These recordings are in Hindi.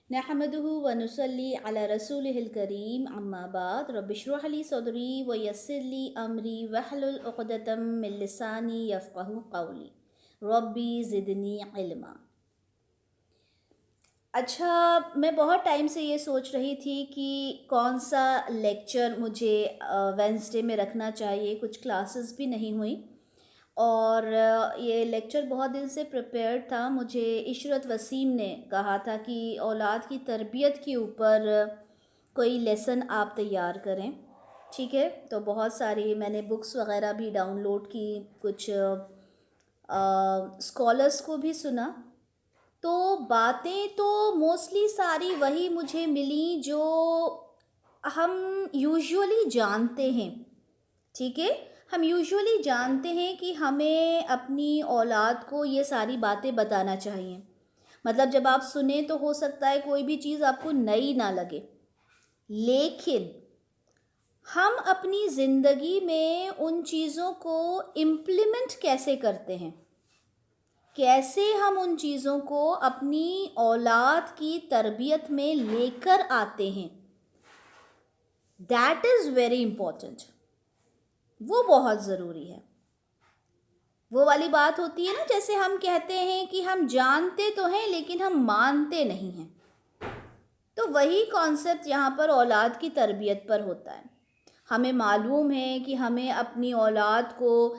नहमदुहु व नुसल्ली अला रसूलिहिल करीम अम्मा बाद रब्बि इश्रह ली सदरी व यस्सिर ली अमरी वहलुल उक़दतम मिन लिसानी यफ़क़हू क़ौली रब्बी ज़िदनी इल्मा। अच्छा, मैं बहुत टाइम से ये सोच रही थी कि कौन सा लेक्चर मुझे वेडनेसडे में रखना चाहिए। कुछ क्लासेस भी नहीं हुई और ये लेक्चर बहुत दिन से प्रिपेयर्ड था। मुझे इशरत वसीम ने कहा था कि औलाद की तरबियत के ऊपर कोई लेसन आप तैयार करें। ठीक है, तो बहुत सारी मैंने बुक्स वगैरह भी डाउनलोड की, कुछ स्कॉलर्स को भी सुना। तो बातें तो मोस्टली सारी वही मुझे मिली जो हम यूजुअली जानते हैं। ठीक है, हम यूजुअली जानते हैं कि हमें अपनी औलाद को ये सारी बातें बताना चाहिए। मतलब जब आप सुने तो हो सकता है कोई भी चीज़ आपको नई ना लगे, लेकिन हम अपनी ज़िंदगी में उन चीज़ों को इम्प्लीमेंट कैसे करते हैं, कैसे हम उन चीज़ों को अपनी औलाद की तरबियत में लेकर आते हैं, दैट इज़ वेरी इम्पॉर्टेंट। वो बहुत ज़रूरी है। वो वाली बात होती है ना, जैसे हम कहते हैं कि हम जानते तो हैं लेकिन हम मानते नहीं हैं। तो वही कॉन्सेप्ट यहाँ पर औलाद की तरबियत पर होता है। हमें मालूम है कि हमें अपनी औलाद को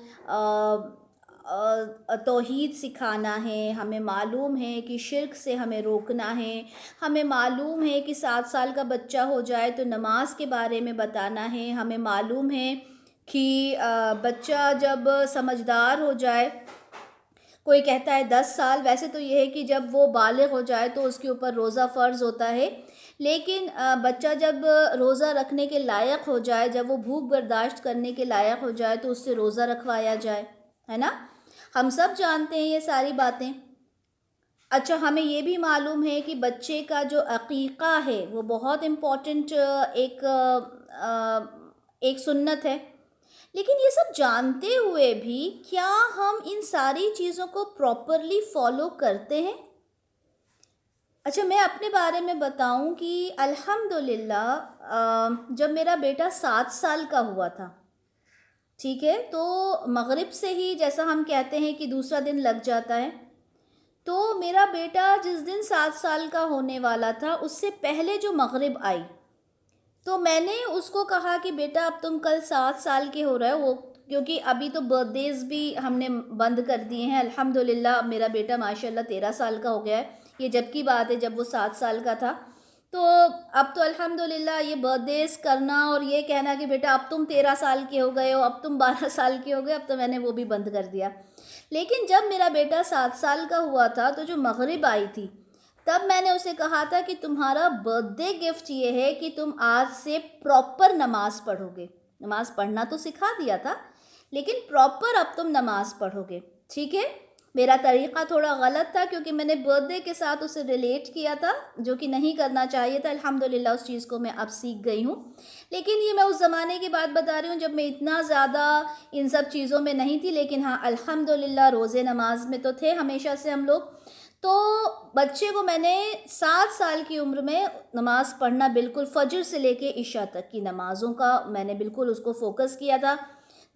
तौहीद सिखाना है, हमें मालूम है कि शिर्क से हमें रोकना है, हमें मालूम है कि 7 साल का बच्चा हो जाए तो नमाज के बारे में बताना है, हमें मालूम है कि बच्चा जब समझदार हो जाए, कोई कहता है 10 साल, वैसे तो ये है कि जब वो बालिग हो जाए तो उसके ऊपर रोज़ा फ़र्ज़ होता है, लेकिन बच्चा जब रोज़ा रखने के लायक हो जाए, जब वो भूख बर्दाश्त करने के लायक हो जाए तो उससे रोज़ा रखवाया जाए, है ना। हम सब जानते हैं ये सारी बातें। अच्छा, हमें ये भी मालूम है कि बच्चे का जो अक़ीक़ा है वो बहुत इम्पॉर्टेंट एक सुन्नत है। लेकिन ये सब जानते हुए भी क्या हम इन सारी चीज़ों को प्रॉपरली फॉलो करते हैं? अच्छा, मैं अपने बारे में बताऊं कि अल्हम्दुलिल्लाह जब मेरा बेटा 7 साल का हुआ था, ठीक है, तो मगरिब से ही जैसा हम कहते हैं कि दूसरा दिन लग जाता है। तो मेरा बेटा जिस दिन 7 साल का होने वाला था उससे पहले जो मगरिब आई, तो मैंने उसको कहा कि बेटा अब तुम कल 7 साल के हो रहे हो, वो क्योंकि अभी तो बर्थडेज़ भी हमने बंद कर दिए हैं। अल्हम्दुलिल्लाह अब मेरा बेटा माशाल्लाह 13 साल का हो गया है। ये जब की बात है जब वो 7 साल का था। तो अब तो अल्हम्दुलिल्लाह ये बर्थडेज़ करना और ये कहना कि बेटा अब तुम 13 साल के हो गए हो, अब तुम 12 साल के हो गए, अब तो मैंने वो भी बंद कर दिया। लेकिन जब मेरा बेटा 7 साल का हुआ था तो जो मगरिब आई थी, तब मैंने उसे कहा था कि तुम्हारा बर्थडे गिफ्ट ये है कि तुम आज से प्रॉपर नमाज पढ़ोगे। नमाज पढ़ना तो सिखा दिया था, लेकिन प्रॉपर अब तुम नमाज पढ़ोगे। ठीक है, मेरा तरीक़ा थोड़ा गलत था क्योंकि मैंने बर्थडे के साथ उसे रिलेट किया था, जो कि नहीं करना चाहिए था। अल्हम्दुलिल्लाह उस चीज़ को मैं अब सीख गई हूँ। लेकिन ये मैं उस ज़माने की बात बता रही हूँ जब मैं इतना ज़्यादा इन सब चीज़ों में नहीं थी। लेकिन हाँ, अल्हम्दुलिल्लाह रोज़े नमाज में तो थे हमेशा से हम लोग। तो बच्चे को मैंने 7 साल की उम्र में नमाज़ पढ़ना, बिल्कुल फ़जर से लेके इशा तक की नमाज़ों का मैंने बिल्कुल उसको फ़ोकस किया था।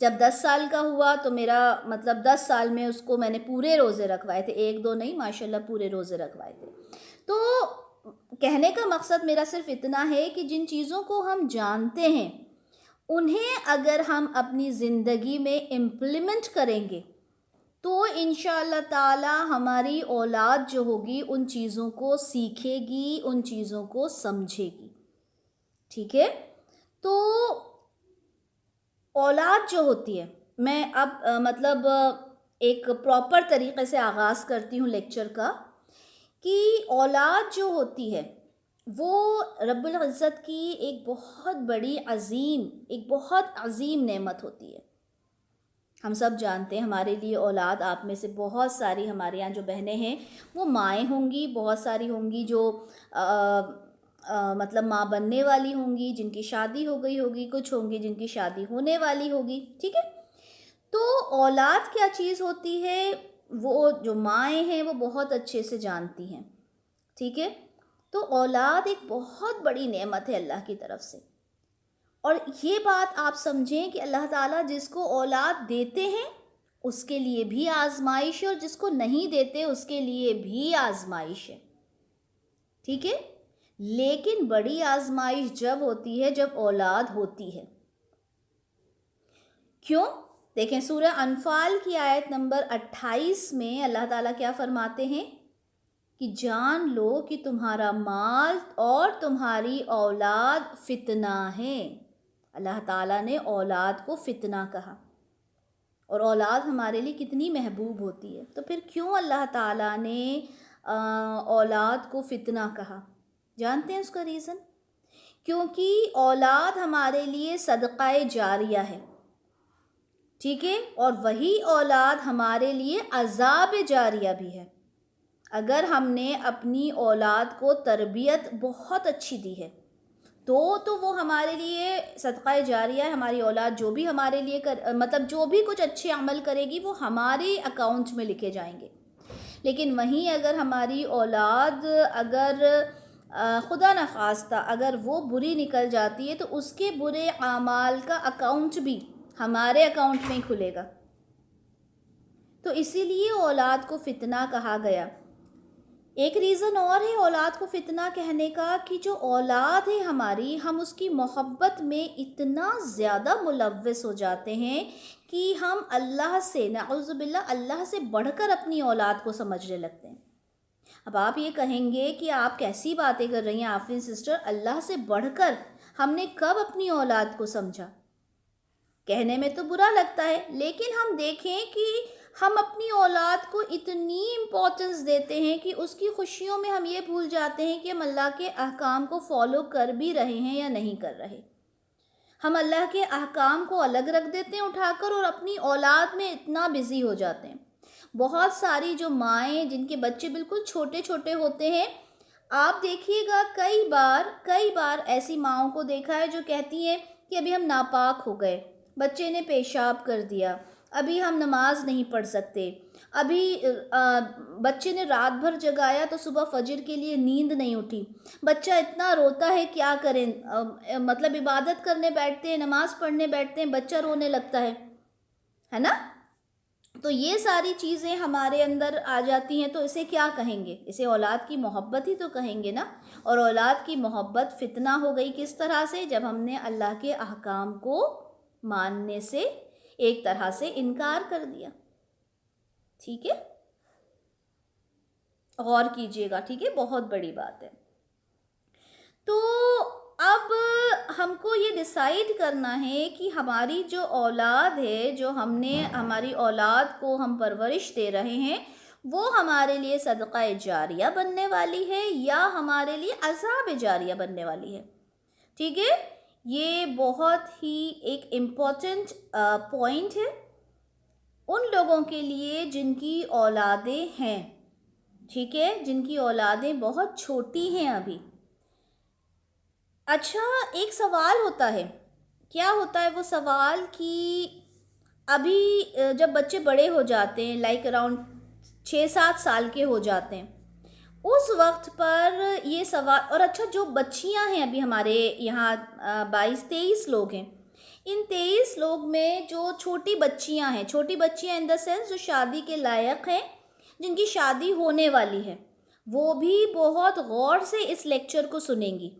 जब 10 साल का हुआ तो मेरा मतलब 10 साल में उसको मैंने पूरे रोज़े रखवाए थे, 1-2 नहीं, माशाल्लाह पूरे रोज़े रखवाए थे। तो कहने का मकसद मेरा सिर्फ़ इतना है कि जिन चीज़ों को हम जानते हैं, उन्हें अगर हम अपनी ज़िंदगी में इम्प्लीमेंट करेंगे तो इंशाअल्लाह ताला हमारी औलाद जो होगी उन चीज़ों को सीखेगी, उन चीज़ों को समझेगी। ठीक है, तो औलाद जो होती है, मैं अब मतलब एक प्रॉपर तरीक़े से आगाज़ करती हूँ लेक्चर का, कि औलाद जो होती है वो रब्बुल इज़्ज़त की एक बहुत बड़ी एक बहुत अज़ीम नेमत होती है। हम सब जानते हैं हमारे लिए औलाद, आप में से बहुत सारी हमारे यहाँ जो बहनें हैं वो माएँ होंगी, बहुत सारी होंगी जो मतलब माँ बनने वाली होंगी, जिनकी शादी हो गई होगी, कुछ होंगी जिनकी शादी होने वाली होगी। ठीक है, तो औलाद क्या चीज़ होती है वो जो माएँ हैं वो बहुत अच्छे से जानती हैं। ठीक है, तो औलाद एक बहुत बड़ी नेमत है अल्लाह की तरफ से। और ये बात आप समझें कि अल्लाह ताला जिसको औलाद देते हैं उसके लिए भी आजमाइश है और जिसको नहीं देते उसके लिए भी आजमाइश है, ठीक है। लेकिन बड़ी आजमाइश जब होती है जब औलाद होती है। क्यों? देखें सूरह अनफाल की आयत नंबर 28 में अल्लाह ताला क्या फरमाते हैं कि जान लो कि तुम्हारा माल और तुम्हारी औलाद फितना है। अल्लाह ताला ने औलाद को फितना कहा और औलाद हमारे लिए कितनी महबूब होती है, तो फिर क्यों अल्लाह ताला ने औलाद को फितना कहा? जानते हैं उसका रीज़न? क्योंकि औलाद हमारे लिए सदक़ा जारिया है, ठीक है, और वही औलाद हमारे लिए अज़ाब जारिया भी है। अगर हमने अपनी औलाद को तरबियत बहुत अच्छी दी है तो वो हमारे लिए सदक़ा जारिया है। हमारी औलाद जो भी हमारे लिए मतलब जो भी कुछ अच्छे अमल करेगी वो हमारे अकाउंट में लिखे जाएंगे। लेकिन वहीं अगर हमारी औलाद अगर खुदा न खास्ता अगर वो बुरी निकल जाती है तो उसके बुरे आमाल का अकाउंट भी हमारे अकाउंट में ही खुलेगा। तो इसीलिए औलाद को फितना कहा गया। एक रीज़न और है औलाद को फितना कहने का कि जो औलाद है हमारी, हम उसकी मोहब्बत में इतना ज़्यादा मुलव्वस हो जाते हैं कि हम अल्लाह से नाउज़ुबिल्लाह अल्लाह से बढ़कर अपनी औलाद को समझने लगते हैं। अब आप ये कहेंगे कि आप कैसी बातें कर रही हैं आफरीन सिस्टर, अल्लाह से बढ़कर हमने कब अपनी औलाद को समझा? कहने में तो बुरा लगता है, लेकिन हम देखें कि हम अपनी औलाद को इतनी इम्पोर्टेंस देते हैं कि उसकी खुशियों में हम ये भूल जाते हैं कि हम अल्लाह के अहकाम को फॉलो कर भी रहे हैं या नहीं कर रहे। हम अल्लाह के अहकाम को अलग रख देते हैं उठाकर और अपनी औलाद में इतना बिज़ी हो जाते हैं। बहुत सारी जो माएँ जिनके बच्चे बिल्कुल छोटे छोटे होते हैं, आप देखिएगा कई बार ऐसी माँओं को देखा है जो कहती हैं कि अभी हम नापाक हो गए, बच्चे ने पेशाब कर दिया, अभी हम नमाज नहीं पढ़ सकते, अभी बच्चे ने रात भर जगाया तो सुबह फजर के लिए नींद नहीं उठी, बच्चा इतना रोता है क्या करें, मतलब इबादत करने बैठते हैं, नमाज पढ़ने बैठते हैं, बच्चा रोने लगता है ना। तो ये सारी चीज़ें हमारे अंदर आ जाती हैं, तो इसे क्या कहेंगे? इसे औलाद की मोहब्बत ही तो कहेंगे ना। और औलाद की मोहब्बत फितना हो गई किस तरह से? जब हमने अल्लाह के अहकाम को मानने से एक तरह से इनकार कर दिया, ठीक है। गौर कीजिएगा, ठीक है, बहुत बड़ी बात है। तो अब हमको ये डिसाइड करना है कि हमारी जो औलाद है, जो हमने हमारी औलाद को हम परवरिश दे रहे हैं, वो हमारे लिए सदक़ा जारिया बनने वाली है या हमारे लिए अज़ाब जारिया बनने वाली है, ठीक है। ये बहुत ही एक इम्पॉर्टेंट पॉइंट है उन लोगों के लिए जिनकी औलादें हैं, ठीक है, जिनकी औलादें बहुत छोटी हैं अभी। अच्छा, एक सवाल होता है, क्या होता है वो सवाल कि अभी जब बच्चे बड़े हो जाते हैं, लाइक अराउंड 6-7 साल के हो जाते हैं, उस वक्त पर ये सवाल, और अच्छा जो बच्चियां हैं अभी हमारे यहाँ 22-23 लोग हैं, इन 23 लोग में जो छोटी बच्चियां हैं, छोटी बच्चियां इन द सेंस जो शादी के लायक हैं, जिनकी शादी होने वाली है, वो भी बहुत गौर से इस लेक्चर को सुनेंगी।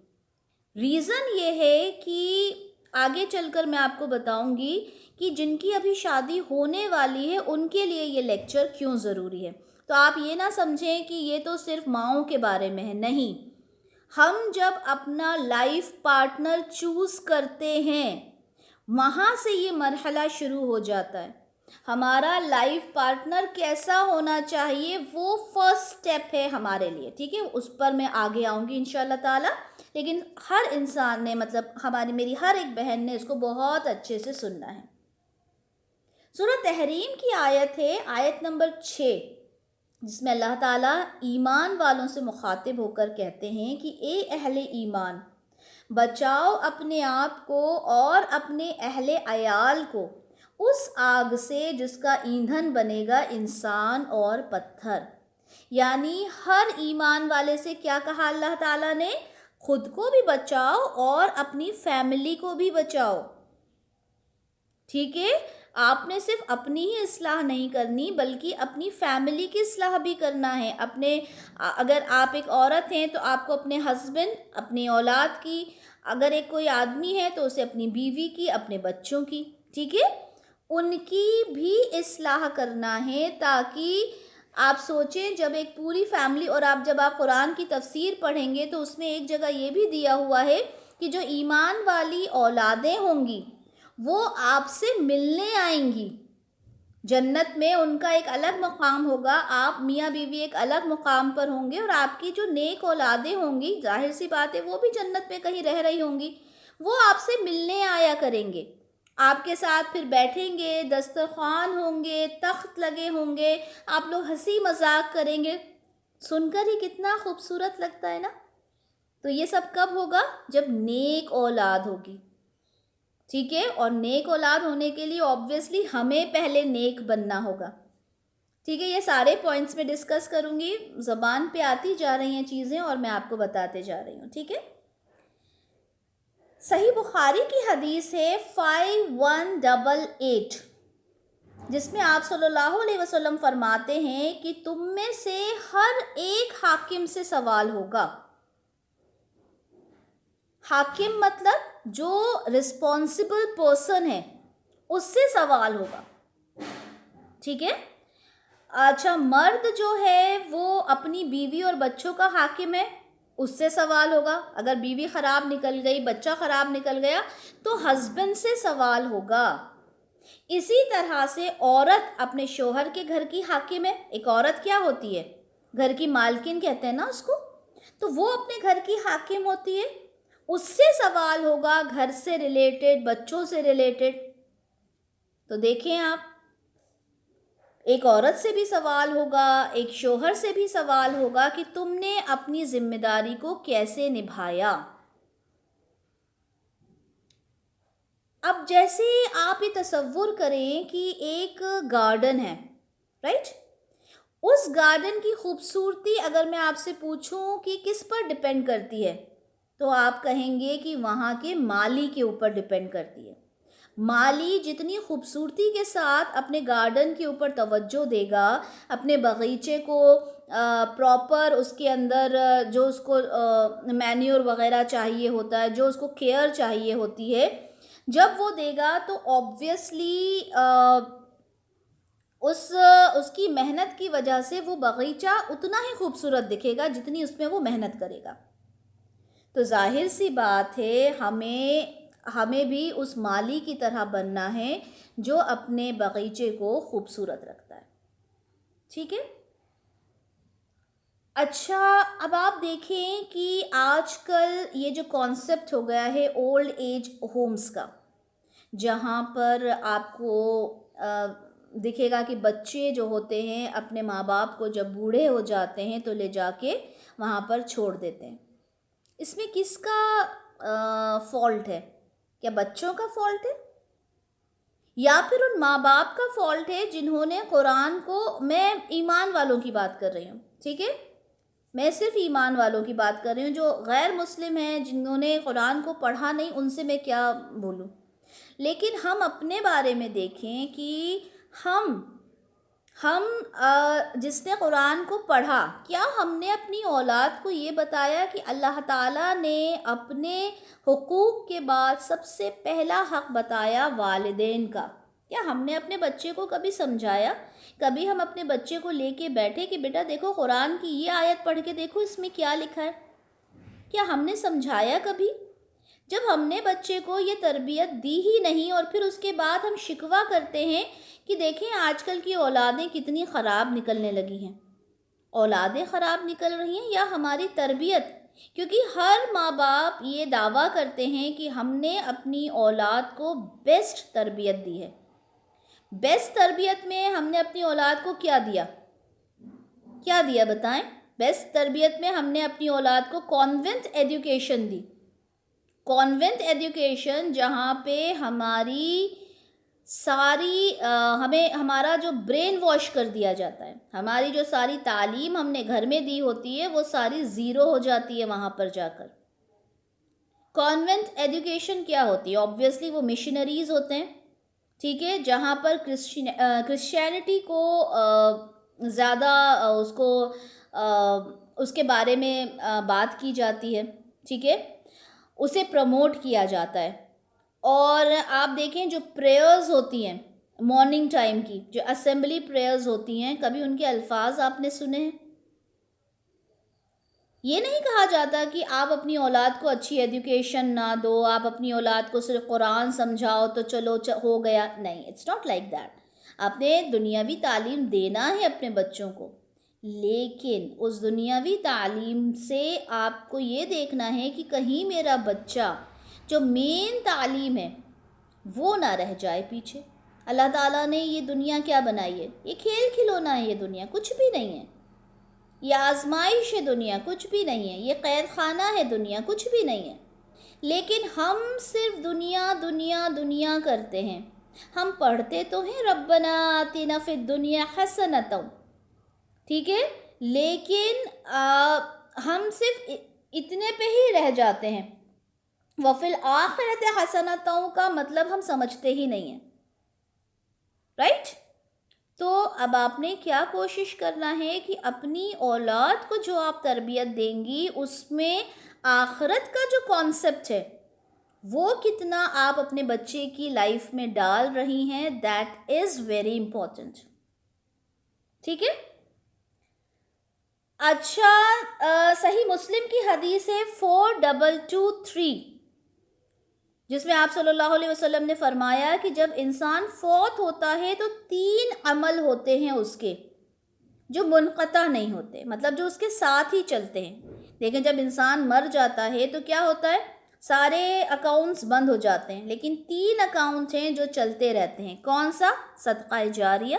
रीज़न ये है कि आगे चलकर मैं आपको बताऊंगी कि जिनकी अभी शादी होने वाली है उनके लिए ये लेक्चर क्यों ज़रूरी है। तो आप ये ना समझें कि ये तो सिर्फ माँओं के बारे में है, नहीं। हम जब अपना लाइफ पार्टनर चूज़ करते हैं वहाँ से ये मरहला शुरू हो जाता है। हमारा लाइफ पार्टनर कैसा होना चाहिए वो फर्स्ट स्टेप है हमारे लिए, ठीक है। उस पर मैं आगे आऊँगी इंशाल्लाह ताला, लेकिन हर इंसान ने, मतलब मेरी हर एक बहन ने इसको बहुत अच्छे से सुनना है। सूरह तहरीम की आयत है, आयत नंबर 6, जिसमें अल्लाह ताला ईमान वालों से मुखातिब होकर कहते हैं कि ए अहले ईमान, बचाओ अपने आप को और अपने अहले अयाल को उस आग से जिसका ईंधन बनेगा इंसान और पत्थर। यानी हर ईमान वाले से क्या कहा अल्लाह ताला ने? खुद को भी बचाओ और अपनी फैमिली को भी बचाओ। ठीक है, आपने सिर्फ अपनी ही इस्लाह नहीं करनी बल्कि अपनी फैमिली की इस्लाह भी करना है। अगर आप एक औरत हैं तो आपको अपने हस्बैंड, अपनी औलाद की, अगर एक कोई आदमी है तो उसे अपनी बीवी की, अपने बच्चों की, ठीक है, उनकी भी इस्लाह करना है। ताकि आप सोचें, जब एक पूरी फैमिली, और जब आप कुरान की तफसीर पढ़ेंगे तो उसमें एक जगह ये भी दिया हुआ है कि जो ईमान वाली औलादें होंगी वो आपसे मिलने आएंगी। जन्नत में उनका एक अलग मकाम होगा, आप मियाँ बीवी एक अलग मकाम पर होंगे, और आपकी जो नेक औलादें होंगी, जाहिर सी बात है वो भी जन्नत में कहीं रह रही होंगी, वो आपसे मिलने आया करेंगे, आपके साथ फिर बैठेंगे, दस्तरखान होंगे, तख्त लगे होंगे, आप लोग हंसी मजाक करेंगे। सुनकर ही कितना खूबसूरत लगता है ना। तो ये सब कब होगा? जब नेक औलाद होगी। ठीक है, और नेक औलाद होने के लिए ऑब्वियसली हमें पहले नेक बनना होगा। ठीक है, ये सारे पॉइंट्स में डिस्कस करूंगी, ज़बान पे आती जा रही हैं चीज़ें और मैं आपको बताते जा रही हूँ। ठीक है, सही बुखारी की हदीस है 5188, जिसमें आप सल्लल्लाहु अलैहि वसल्लम फरमाते हैं कि तुम में से हर एक हाकिम से सवाल होगा। हाकिम मतलब जो रिस्पॉन्सिबल पर्सन है, उससे सवाल होगा। ठीक है, अच्छा, मर्द जो है वो अपनी बीवी और बच्चों का हाकिम है, उससे सवाल होगा। अगर बीवी ख़राब निकल गई, बच्चा ख़राब निकल गया तो हस्बैंड से सवाल होगा। इसी तरह से औरत अपने शोहर के घर की हाकिम है। एक औरत क्या होती है? घर की मालकिन कहते हैं ना उसको, तो वो अपने घर की हाकिम होती है, उससे सवाल होगा, घर से रिलेटेड, बच्चों से रिलेटेड। तो देखें आप, एक औरत से भी सवाल होगा, एक शोहर से भी सवाल होगा कि तुमने अपनी जिम्मेदारी को कैसे निभाया। अब जैसे आप ये तसव्वुर करें कि एक गार्डन है, राइट? उस गार्डन की खूबसूरती अगर मैं आपसे पूछूं कि किस पर डिपेंड करती है, तो आप कहेंगे कि वहाँ के माली के ऊपर डिपेंड करती है। माली जितनी खूबसूरती के साथ अपने गार्डन के ऊपर तवज्जो देगा, अपने बगीचे को प्रॉपर, उसके अंदर जो उसको मैन्योर वगैरह चाहिए होता है, जो उसको केयर चाहिए होती है, जब वो देगा तो ऑब्वियसली उसकी मेहनत की वजह से वो बगीचा उतना ही खूबसूरत दिखेगा जितनी उसमें वो मेहनत करेगा। तो जाहिर सी बात है, हमें भी उस माली की तरह बनना है जो अपने बगीचे को खूबसूरत रखता है। ठीक है, अच्छा, अब आप देखें कि आजकल ये जो कॉन्सेप्ट हो गया है ओल्ड एज होम्स का, जहाँ पर आपको दिखेगा कि बच्चे जो होते हैं अपने माँ बाप को जब बूढ़े हो जाते हैं तो ले जाके वहाँ पर छोड़ देते हैं। इसमें किसका फॉल्ट है? क्या बच्चों का फॉल्ट है या फिर उन माँ बाप का फॉल्ट है जिन्होंने कुरान को, मैं ईमान वालों की बात कर रही हूँ, ठीक है, मैं सिर्फ ईमान वालों की बात कर रही हूँ, जो गैर मुस्लिम हैं, जिन्होंने कुरान को पढ़ा नहीं, उनसे मैं क्या बोलूँ। लेकिन हम अपने बारे में देखें कि हम जिसने कुरान को पढ़ा, क्या हमने अपनी औलाद को ये बताया कि अल्लाह ताला ने अपने हुकूक के बाद सबसे पहला हक़ बताया वालिदैन का? क्या हमने अपने बच्चे को कभी समझाया? कभी हम अपने बच्चे को लेके बैठे कि बेटा देखो कुरान की ये आयत पढ़ के देखो इसमें क्या लिखा है? क्या हमने समझाया कभी? जब हमने बच्चे को ये तरबियत दी ही नहीं और फिर उसके बाद हम शिकवा करते हैं कि देखें आजकल की औलादें कितनी ख़राब निकलने लगी हैं। औलादें ख़राब निकल रही हैं या हमारी तरबियत? क्योंकि हर माँ बाप ये दावा करते हैं कि हमने अपनी औलाद को बेस्ट तरबियत दी है। बेस्ट तरबियत में हमने अपनी औलाद को क्या दिया? क्या दिया बताएं? बेस्ट तरबियत में हमने अपनी औलाद को कॉन्वेंट एजुकेशन दी। कॉन्वेंट एजुकेशन, जहाँ पे हमारी सारी हमें हमारा जो ब्रेन वॉश कर दिया जाता है, हमारी जो सारी तालीम हमने घर में दी होती है वो सारी ज़ीरो हो जाती है वहाँ पर जाकर। कॉन्वेंट एजुकेशन क्या होती है? ऑब्वियसली वो मिशनरीज़ होते हैं, ठीक है, जहाँ पर क्रिश्चियनिटी को ज़्यादा उसको उसके बारे में बात की जाती है, ठीक है, उसे प्रमोट किया जाता है। और आप देखें जो प्रेयर्स होती हैं मॉर्निंग टाइम की, जो असेंबली प्रेयर्स होती हैं, कभी उनके अल्फाज आपने सुने हैं? ये नहीं कहा जाता कि आप अपनी औलाद को अच्छी एजुकेशन ना दो, आप अपनी औलाद को सिर्फ कुरान समझाओ तो चलो हो गया। नहीं, इट्स नॉट लाइक दैट। आपने दुनियावी तालीम देना है अपने बच्चों को, लेकिन उस दुनियावी तालीम से आपको ये देखना है कि कहीं मेरा बच्चा जो मेन तालीम है वो ना रह जाए पीछे। अल्लाह ताला ने ये दुनिया क्या बनाई है? ये खेल खिलौना है, ये दुनिया कुछ भी नहीं है। ये आजमाइश है दुनिया, कुछ भी नहीं है। ये कैद खाना है दुनिया, कुछ भी नहीं है। लेकिन हम सिर्फ दुनिया दुनिया दुनिया करते हैं। हम पढ़ते तो हैं रब्बना आतिना फिद दुनिया हसनतम, ठीक है, लेकिन हम सिर्फ इतने पे ही रह जाते हैं। वफिल आखिरत हसनतों का मतलब हम समझते ही नहीं हैं, राइट? तो अब आपने क्या कोशिश करना है कि अपनी औलाद को जो आप तरबियत देंगी उसमें आखिरत का जो कॉन्सेप्ट है वो कितना आप अपने बच्चे की लाइफ में डाल रही हैं, दैट इज़ वेरी इंपॉर्टेंट, ठीक है। अच्छा, सही मुस्लिम की हदीस है 4223, जिसमें आप सल्लल्लाहु अलैहि वसल्लम ने फरमाया कि जब इंसान फौत होता है तो 3 अमल होते हैं उसके जो मुनक़ता नहीं होते, मतलब जो उसके साथ ही चलते हैं। लेकिन जब इंसान मर जाता है तो क्या होता है? सारे अकाउंट्स बंद हो जाते हैं, लेकिन 3 अकाउंट्स हैं जो चलते रहते हैं। कौन सा? सदका जारिया,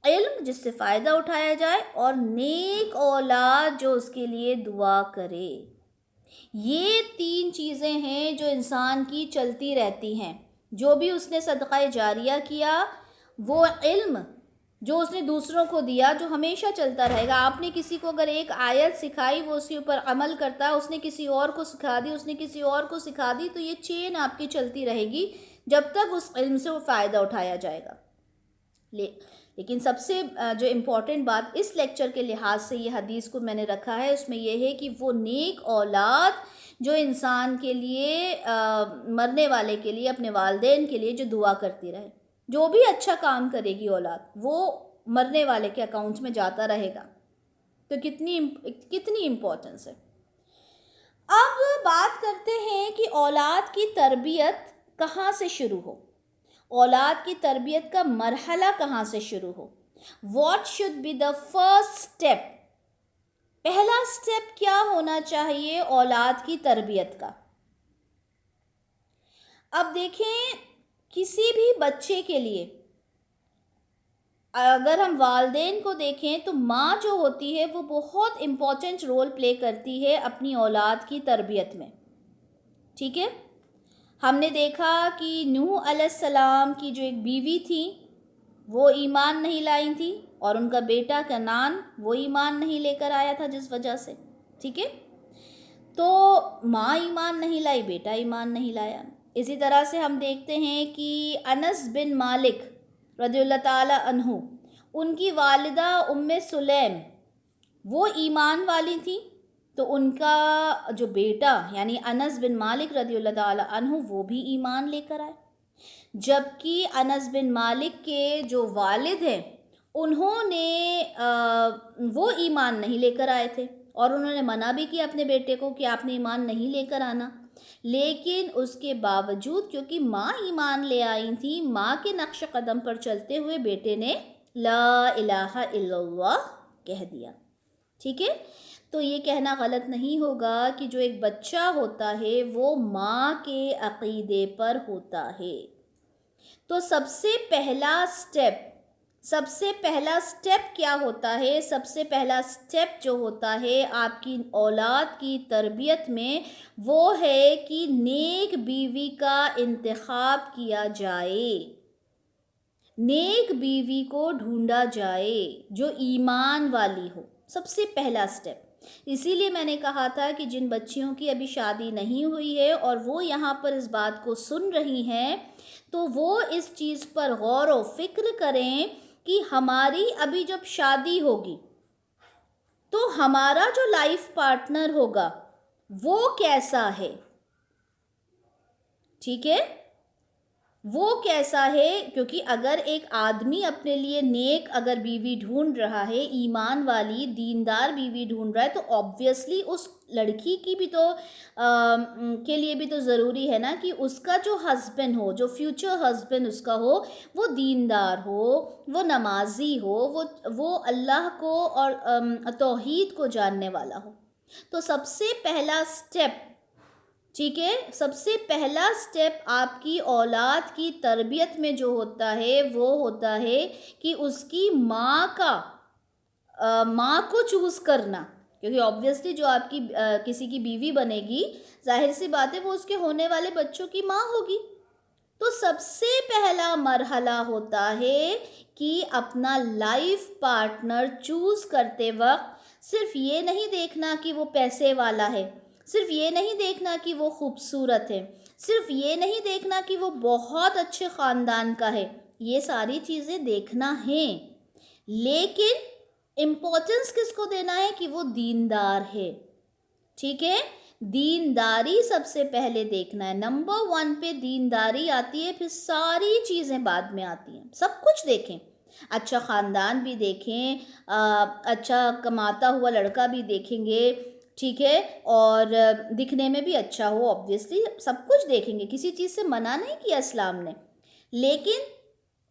इल्म जिससे फ़ायदा उठाया जाए, और नेक औलाद जो उसके लिए दुआ करे। ये 3 चीज़ें हैं जो इंसान की चलती रहती हैं। जो भी उसने सदका जारिया किया, वो इल्म जो उसने दूसरों को दिया, जो हमेशा चलता रहेगा। आपने किसी को अगर एक आयत सिखाई, वो उसके ऊपर अमल करता है, उसने किसी और को सिखा दी, उसने किसी और को सिखा दी, तो ये चेन आपकी चलती रहेगी जब तक उस इल्म से वो फ़ायदा उठाया जाएगा। लेकिन सबसे जो इम्पॉर्टेंट बात इस लेक्चर के लिहाज से ये हदीस को मैंने रखा है, उसमें यह है कि वो नेक औलाद जो इंसान के लिए मरने वाले के लिए, अपने वालिदैन के लिए जो दुआ करती रहे, जो भी अच्छा काम करेगी औलाद, वो मरने वाले के अकाउंट में जाता रहेगा। तो कितनी इम्पोर्टेंस है। अब बात करते हैं कि औलाद की तरबियत कहाँ से शुरू हो, औलाद की तरबियत का मरहला कहाँ से शुरू हो। What should be the first step? पहला स्टेप क्या होना चाहिए औलाद की तरबियत का? अब देखें, किसी भी बच्चे के लिए अगर हम वालिदैन को देखें तो माँ जो होती है वो बहुत इम्पोर्टेंट रोल प्ले करती है अपनी औलाद की तरबियत में, ठीक है। हमने देखा कि नूह अलैहिस्सलाम की जो एक बीवी थी वो ईमान नहीं लाई थी, और उनका बेटा कनान वो ईमान नहीं लेकर आया था जिस वजह से, ठीक है। तो माँ ईमान नहीं लाई, बेटा ईमान नहीं लाया। इसी तरह से हम देखते हैं कि अनस बिन मालिक रज़ियल्लाहु ताला अन्हु, उनकी वालिदा उम्मे सुलैम वो ईमान वाली थी, तो उनका जो बेटा यानी अनस बिन मालिक रज़ियल्लाहु ताला अन्हु वो भी ईमान लेकर आए। जबकि अनस बिन मालिक के जो वालिद हैं उन्होंने वो ईमान नहीं लेकर आए थे, और उन्होंने मना भी किया अपने बेटे को कि आपने ईमान नहीं लेकर आना। लेकिन उसके बावजूद, क्योंकि माँ ईमान ले आई थी, माँ के नक्श कदम पर चलते हुए बेटे ने ला इलाहा इल्लल्लाह कह दिया, ठीक है। तो ये कहना गलत नहीं होगा कि जो एक बच्चा होता है वो माँ के अक़ीदे पर होता है। तो सबसे पहला स्टेप क्या होता है? सबसे पहला स्टेप जो होता है आपकी औलाद की तरबियत में, वो है कि नेक बीवी का इंतखाब किया जाए। नेक बीवी को ढूंढा जाए जो ईमान वाली हो, सबसे पहला स्टेप। इसीलिए मैंने कहा था कि जिन बच्चियों की अभी शादी नहीं हुई है और वो यहाँ पर इस बात को सुन रही हैं, तो वो इस चीज़ पर गौर व फिक्र करें कि हमारी अभी जब शादी होगी तो हमारा जो लाइफ पार्टनर होगा वो कैसा है, ठीक है, वो कैसा है। क्योंकि अगर एक आदमी अपने लिए नेक अगर बीवी ढूंढ रहा है, ईमान वाली दीनदार बीवी ढूंढ रहा है, तो ऑब्वियसली उस लड़की की भी तो के लिए भी तो ज़रूरी है ना कि उसका जो हस्बैंड हो, जो फ्यूचर हस्बैंड उसका हो, वो दीनदार हो, वो नमाजी हो, वो अल्लाह को और तौहीद को जानने वाला हो। तो सबसे पहला स्टेप, ठीक है, सबसे पहला स्टेप आपकी औलाद की तरबियत में जो होता है वो होता है कि उसकी माँ को चूज़ करना। क्योंकि ऑब्वियसली जो आपकी किसी की बीवी बनेगी, जाहिर सी बात है वो उसके होने वाले बच्चों की माँ होगी। तो सबसे पहला मरहला होता है कि अपना लाइफ पार्टनर चूज़ करते वक्त सिर्फ ये नहीं देखना कि वो पैसे वाला है, सिर्फ ये नहीं देखना कि वो खूबसूरत है, सिर्फ ये नहीं देखना कि वो बहुत अच्छे ख़ानदान का है, ये सारी चीज़ें देखना है, लेकिन इम्पोर्टेंस किसको देना है कि वो दीनदार है, ठीक है। दीनदारी सबसे पहले देखना है, नंबर 1 पे दीनदारी आती है, फिर सारी चीज़ें बाद में आती हैं। सब कुछ देखें, अच्छा ख़ानदान भी देखें, अच्छा कमाता हुआ लड़का भी देखेंगे, ठीक है, और दिखने में भी अच्छा हो, ऑब्वियसली सब कुछ देखेंगे, किसी चीज़ से मना नहीं किया इस्लाम ने, लेकिन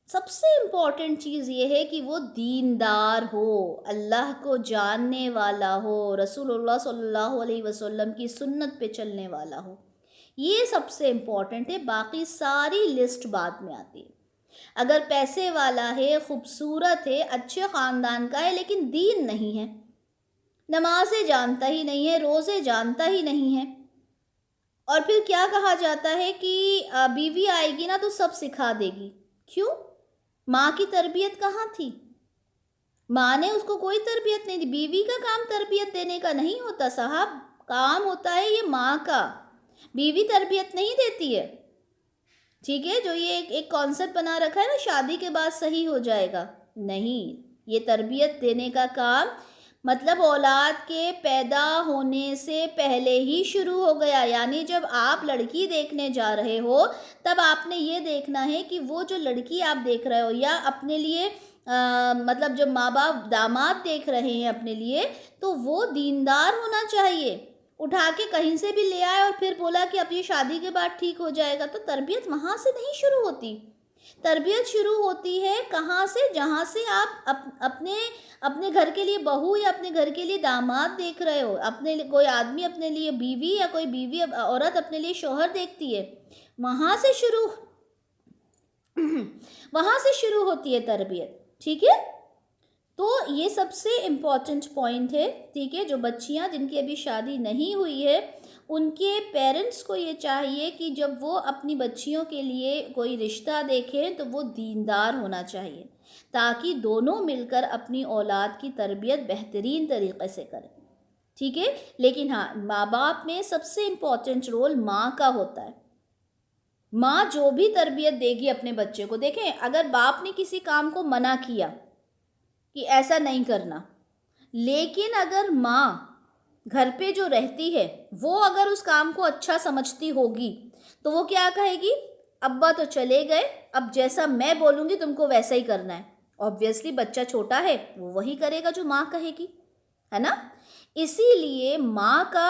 सबसे इम्पॉर्टेंट चीज़ ये है कि वो दीनदार हो, अल्लाह को जानने वाला हो, रसूलुल्लाह सल्लल्लाहु अलैहि वसल्लम की सुन्नत पे चलने वाला हो। ये सबसे इम्पॉर्टेंट है, बाकी सारी लिस्ट बाद में आती है। अगर पैसे वाला है, खूबसूरत है, अच्छे ख़ानदान का है, लेकिन दीन नहीं है, नमाज़ें जानता ही नहीं है, रोज़े जानता ही नहीं है, और फिर क्या कहा जाता है कि बीवी आएगी ना तो सब सिखा देगी। क्यों? माँ की तरबियत कहाँ थी? माँ ने उसको कोई तरबियत नहीं दी। बीवी का काम तरबियत देने का नहीं होता साहब, काम होता है ये माँ का, बीवी तरबियत नहीं देती है, ठीक है। जो ये एक कॉन्सेप्ट बना रखा है ना, शादी के बाद सही हो जाएगा, नहीं, ये तरबियत देने का काम मतलब औलाद के पैदा होने से पहले ही शुरू हो गया। यानी जब आप लड़की देखने जा रहे हो तब आपने ये देखना है कि वो जो लड़की आप देख रहे हो या अपने लिए मतलब जब माँ बाप दामाद देख रहे हैं अपने लिए, तो वो दीनदार होना चाहिए। उठा के कहीं से भी ले आए और फिर बोला कि अब ये शादी के बाद ठीक हो जाएगा, तो तरबियत वहाँ से नहीं शुरू होती। तरबियत शुरू होती है कहाँ से? जहाँ से आप अपने घर के लिए बहू या अपने घर के लिए दामाद देख रहे हो, अपने कोई आदमी अपने लिए बीवी या कोई बीवी औरत अपने लिए शौहर देखती है, वहाँ से शुरू वहाँ से शुरू होती है तरबियत, ठीक है। तो ये सबसे इम्पॉर्टेंट पॉइंट है, ठीक है। जो बच्चियाँ जिनकी अभी शादी नहीं हुई है, उनके पेरेंट्स को ये चाहिए कि जब वो अपनी बच्चियों के लिए कोई रिश्ता देखें तो वो दीनदार होना चाहिए, ताकि दोनों मिलकर अपनी औलाद की तरबियत बेहतरीन तरीक़े से करें, ठीक है। लेकिन हाँ, माँ बाप में सबसे इम्पॉर्टेंट रोल माँ का होता है। माँ जो भी तरबियत देगी अपने बच्चे को, देखें अगर बाप ने किसी काम को मना किया कि ऐसा नहीं करना, लेकिन अगर माँ घर पे जो रहती है वो अगर उस काम को अच्छा समझती होगी तो वो क्या कहेगी? अब्बा तो चले गए, अब जैसा मैं बोलूँगी तुमको वैसा ही करना है। ऑब्वियसली बच्चा छोटा है, वो वही करेगा जो माँ कहेगी, है ना। इसीलिए माँ का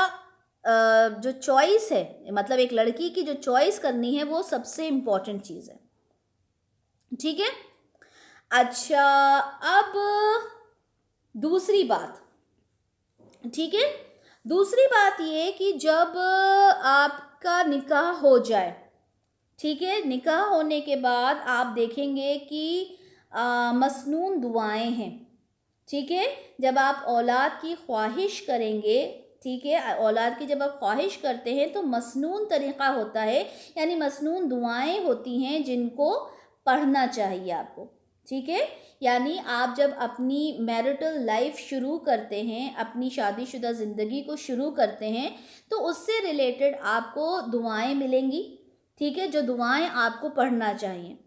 जो चॉइस है, मतलब एक लड़की की जो चॉइस करनी है, वो सबसे इम्पॉर्टेंट चीज़ है, ठीक है। अच्छा, अब दूसरी बात, ठीक है, दूसरी बात ये कि जब आपका निकाह हो जाए, ठीक है, निकाह होने के बाद आप देखेंगे कि मसनून दुआएं हैं, ठीक है। जब आप औलाद की ख्वाहिश करेंगे, ठीक है, औलाद की जब आप ख्वाहिश करते हैं तो मसनून तरीक़ा होता है, यानी मसनून दुआएं होती हैं जिनको पढ़ना चाहिए आपको, ठीक है। यानी आप जब अपनी मैरिटल लाइफ शुरू करते हैं, अपनी शादीशुदा ज़िंदगी को शुरू करते हैं, तो उससे रिलेटेड आपको दुआएं मिलेंगी, ठीक है, जो दुआएं आपको पढ़ना चाहिए,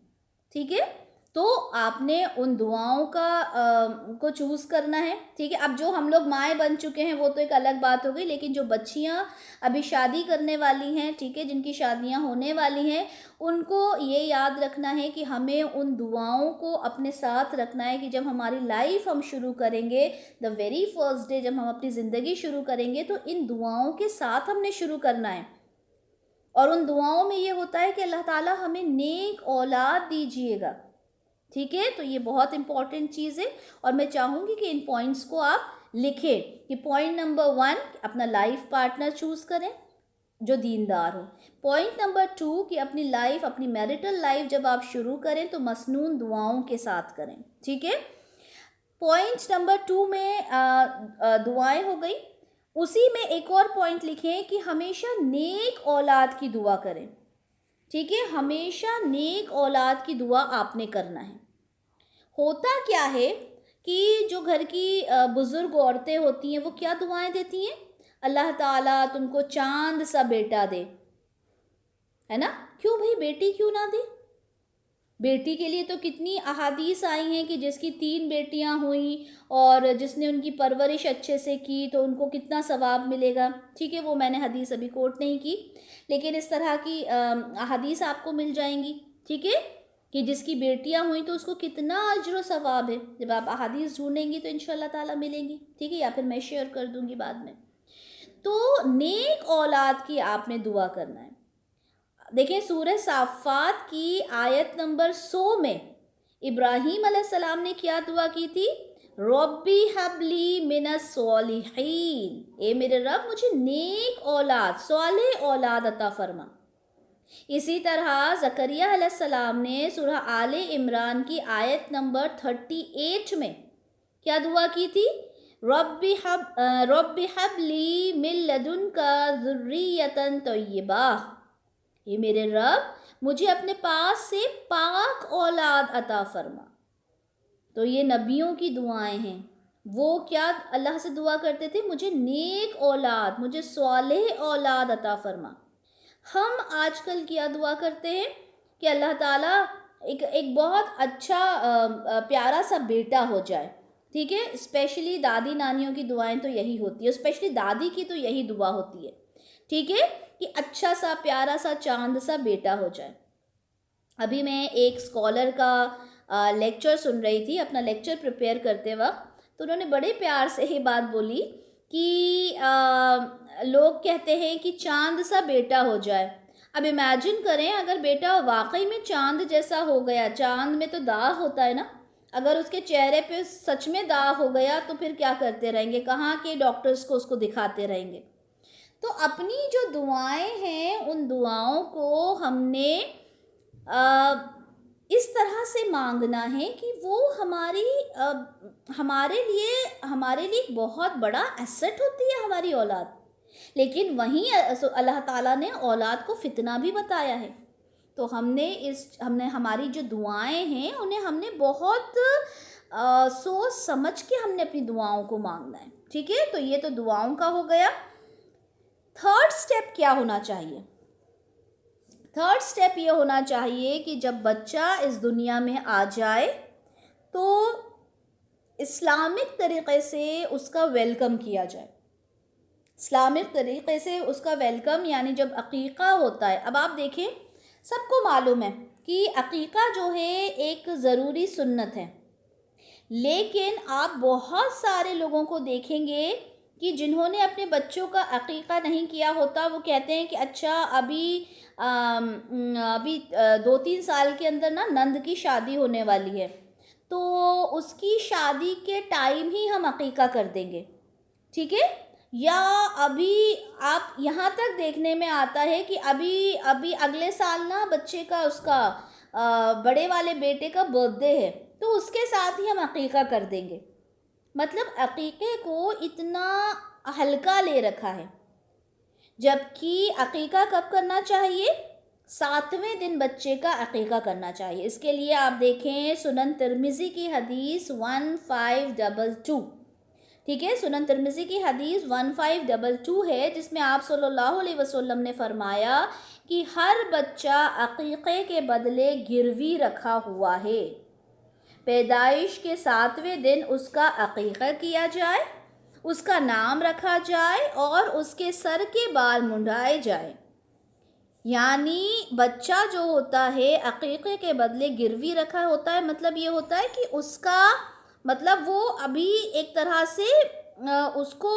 ठीक है। तो आपने उन दुआओं को चूज़ करना है, ठीक है। अब जो हम लोग माएँ बन चुके हैं वो तो एक अलग बात हो गई, लेकिन जो बच्चियाँ अभी शादी करने वाली हैं, ठीक है, जिनकी शादियाँ होने वाली हैं, उनको ये याद रखना है कि हमें उन दुआओं को अपने साथ रखना है कि जब हमारी लाइफ हम शुरू करेंगे, द वेरी फर्स्ट डे जब हम अपनी ज़िंदगी शुरू करेंगे, तो इन दुआओं के साथ हमने शुरू करना है। और उन दुआओं में ये होता है कि अल्लाह ताला हमें नेक औलाद दीजिएगा, ठीक है। तो ये बहुत इंपॉर्टेंट चीज़ है और मैं चाहूँगी कि इन पॉइंट्स को आप लिखें कि पॉइंट नंबर 1 अपना लाइफ पार्टनर चूज़ करें जो दीनदार हो। पॉइंट नंबर 2 कि अपनी लाइफ, अपनी मैरिटल लाइफ जब आप शुरू करें तो मसनून दुआओं के साथ करें, ठीक है। पॉइंट नंबर 2 में दुआएं हो गई, उसी में एक और पॉइंट लिखें कि हमेशा नेक औलाद की दुआ करें, ठीक है। हमेशा नेक औलाद की दुआ आपने करना है। होता क्या है कि जो घर की बुज़ुर्ग औरतें होती हैं वो क्या दुआएं देती हैं, अल्लाह ताला तुमको चांद सा बेटा दे, है ना। क्यों भाई, बेटी क्यों ना दे? बेटी के लिए तो कितनी अहादीस आई हैं कि जिसकी 3 बेटियां हुई और जिसने उनकी परवरिश अच्छे से की तो उनको कितना सवाब मिलेगा, ठीक है। वो मैंने हदीस अभी कोट नहीं की, लेकिन इस तरह की अहादीस आपको मिल जाएंगी, ठीक है, कि जिसकी बेटियां हुई तो उसको कितना अजर सवाब है। जब आप अहादीस ढूंढेंगी तो इंशाल्लाह ताला मिलेंगी, ठीक है, या फिर मैं शेयर कर दूंगी बाद में। तो नेक औलाद की आपने दुआ करना है। देखिए सूरह साफ़ात की आयत नंबर 100 में इब्राहीम अलैहिस्सलाम ने क्या दुआ की थी, रब्बी हबली मिनस सॉलिहीन, ए मेरे रब मुझे नेक औलाद, सॉलिह औलाद अता फरमा। इसी तरह ज़करिया अलैहिस्सलाम ने सूरह आले इमरान की आयत नंबर 38 में क्या दुआ की थी, रब्बी हबली मिन लदुनका ज़ुर्रियतन तय्यबा, ये मेरे रब मुझे अपने पास से पाक औलाद अता फरमा। तो ये नबियों की दुआएं हैं। वो क्या अल्लाह से दुआ करते थे, मुझे नेक औलाद, मुझे स्वालेह औलाद अता फरमा। हम आजकल क्या दुआ करते हैं कि अल्लाह ताला एक बहुत अच्छा प्यारा सा बेटा हो जाए, ठीक है। स्पेशली दादी नानियों की दुआएं तो यही होती है, स्पेशली दादी की तो यही दुआ होती है, ठीक है, कि अच्छा सा प्यारा सा चांद सा बेटा हो जाए। अभी मैं एक स्कॉलर का लेक्चर सुन रही थी, अपना लेक्चर प्रिपेयर करते वक्त, तो उन्होंने बड़े प्यार से ही बात बोली कि लोग कहते हैं कि चांद सा बेटा हो जाए। अब इमेजिन करें अगर बेटा वाकई में चांद जैसा हो गया, चांद में तो दाग होता है ना, अगर उसके चेहरे पे सच में दाग हो गया तो फिर क्या करते रहेंगे, कहाँ के डॉक्टर्स को उसको दिखाते रहेंगे। तो अपनी जो दुआएं हैं उन दुआओं को हमने इस तरह से मांगना है कि वो हमारे लिए एक बहुत बड़ा एसेट होती है हमारी औलाद। लेकिन वहीं अल्लाह ताला ने औलाद को फितना भी बताया है। तो हमने हमारी जो दुआएं हैं उन्हें हमने बहुत सोच समझ के हमने अपनी दुआओं को मांगना है, ठीक है। तो ये तो दुआओं का हो गया। थर्ड स्टेप क्या होना चाहिए, थर्ड स्टेप ये होना चाहिए कि जब बच्चा इस दुनिया में आ जाए तो इस्लामिक तरीक़े से उसका वेलकम किया जाए। इस्लामिक तरीक़े से उसका वेलकम यानी जब अक़ीक़ा होता है। अब आप देखें, सबको मालूम है कि अक़ीक़ा जो है एक ज़रूरी सुन्नत है, लेकिन आप बहुत सारे लोगों को देखेंगे कि जिन्होंने अपने बच्चों का अक़ीक़ा नहीं किया होता, वो कहते हैं कि अच्छा अभी 2-3 साल के अंदर ना नंद की शादी होने वाली है, तो उसकी शादी के टाइम ही हम अक़ीक़ा कर देंगे, ठीक है। या अभी आप यहाँ तक देखने में आता है कि अभी अगले साल ना बच्चे का उसका बड़े वाले बेटे का बर्थडे है, तो उसके साथ ही हम अक़ीक़ा कर देंगे। मतलब अक़ीक़े को इतना हल्का ले रखा है, जबकि अक़ीक़ा कब करना चाहिए, 7वें दिन बच्चे का अकीक़ा करना चाहिए। इसके लिए आप देखें सुनन तिरमिज़ी की हदीस 1522, ठीक है, सुनन तिरमिज़ी की हदीस 1522 है, जिसमें आप सल्लल्लाहु अलैहि वसल्लम ने फरमाया कि हर बच्चा अकीक़े के बदले गिरवी रखा हुआ है। पैदाइश के 7वें दिन उसका अकीक़ा किया जाए, उसका नाम रखा जाए और उसके सर के बाल मुंडाए जाए। यानी बच्चा जो होता है अकीक़े के बदले गिरवी रखा होता है, मतलब ये होता है कि उसका मतलब वो अभी एक तरह से उसको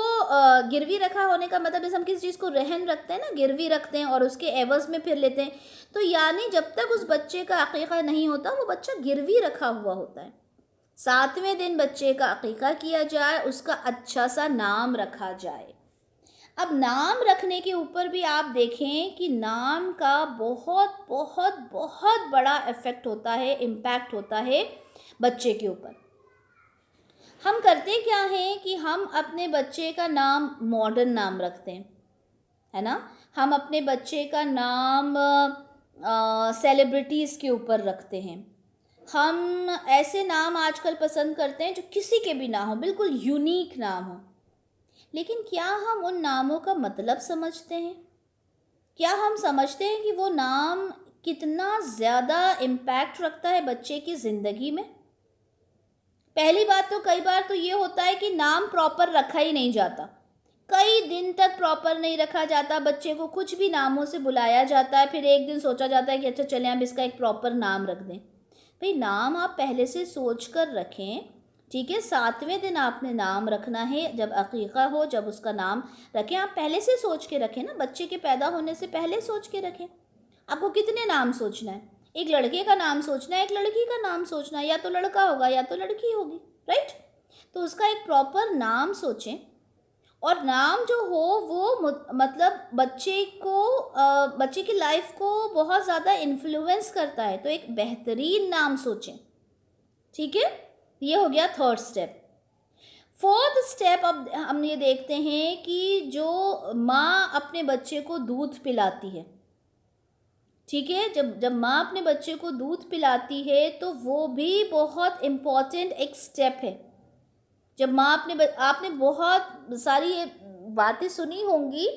गिरवी रखा होने का मतलब जैसे हम किसी चीज़ को रहन रखते हैं ना, गिरवी रखते हैं और उसके एवज़ में फिर लेते हैं, तो यानी जब तक उस बच्चे का अकीक़ा नहीं होता वो बच्चा गिरवी रखा हुआ होता है। 7वें दिन बच्चे का अकीक़ा किया जाए, उसका अच्छा सा नाम रखा जाए। अब नाम रखने के ऊपर भी आप देखें कि नाम का बहुत बहुत बहुत बड़ा इफ़ेक्ट होता है, इम्पैक्ट होता है बच्चे के ऊपर। हम करते क्या हैं कि हम अपने बच्चे का नाम मॉडर्न नाम रखते हैं, है ना। हम अपने बच्चे का नाम सेलिब्रिटीज़ के ऊपर रखते हैं। हम ऐसे नाम आजकल पसंद करते हैं जो किसी के भी ना हो, बिल्कुल यूनिक नाम हो। लेकिन क्या हम उन नामों का मतलब समझते हैं? क्या हम समझते हैं कि वो नाम कितना ज़्यादा इम्पैक्ट रखता है बच्चे की ज़िंदगी में? पहली बात तो कई बार तो ये होता है कि नाम प्रॉपर रखा ही नहीं जाता, कई दिन तक प्रॉपर नहीं रखा जाता, बच्चे को कुछ भी नामों से बुलाया जाता है, फिर एक दिन सोचा जाता है कि अच्छा चलें अब इसका एक प्रॉपर नाम रख दें। भाई नाम आप पहले से सोच कर रखें, ठीक है। 7वें दिन आपने नाम रखना है, जब अकीक़ा हो जब उसका नाम रखें, आप पहले से सोच के रखें ना, बच्चे के पैदा होने से पहले सोच के रखें। आपको कितने नाम सोचना है? एक लड़के का नाम सोचना है, एक लड़की का नाम सोचना है, या तो लड़का होगा या तो लड़की होगी, राइट। तो उसका एक प्रॉपर नाम सोचें और नाम जो हो वो मतलब बच्चे की लाइफ को बहुत ज़्यादा इन्फ्लुएंस करता है, तो एक बेहतरीन नाम सोचें, ठीक है। ये हो गया 3rd स्टेप। 4th स्टेप अब हम ये देखते हैं कि जो माँ अपने बच्चे को दूध पिलाती है, ठीक है, जब जब माँ अपने बच्चे को दूध पिलाती है तो वो भी बहुत इम्पॉर्टेंट एक स्टेप है। जब माँ आपने बहुत सारी ये बातें सुनी होंगी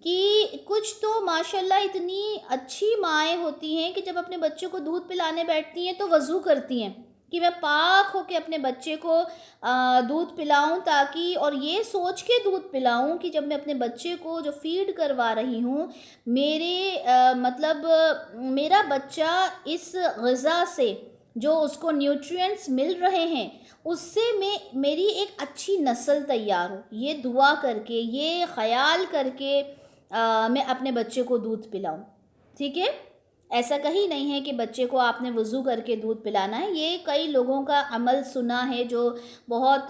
कि कुछ तो माशाल्लाह इतनी अच्छी माएँ होती हैं कि जब अपने बच्चे को दूध पिलाने बैठती हैं तो वज़ू करती हैं कि मैं पाक होके अपने बच्चे को दूध पिलाऊं, ताकि और ये सोच के दूध पिलाऊं कि जब मैं अपने बच्चे को जो फीड करवा रही हूँ मेरा बच्चा इस ग़िज़ा से जो उसको न्यूट्रिएंट्स मिल रहे हैं उससे मेरी एक अच्छी नस्ल तैयार हो, ये दुआ करके ये ख़याल करके मैं अपने बच्चे को दूध पिलाऊं, ठीक है। ऐसा कहीं नहीं है कि बच्चे को आपने वज़ू करके दूध पिलाना है। ये कई लोगों का अमल सुना है जो बहुत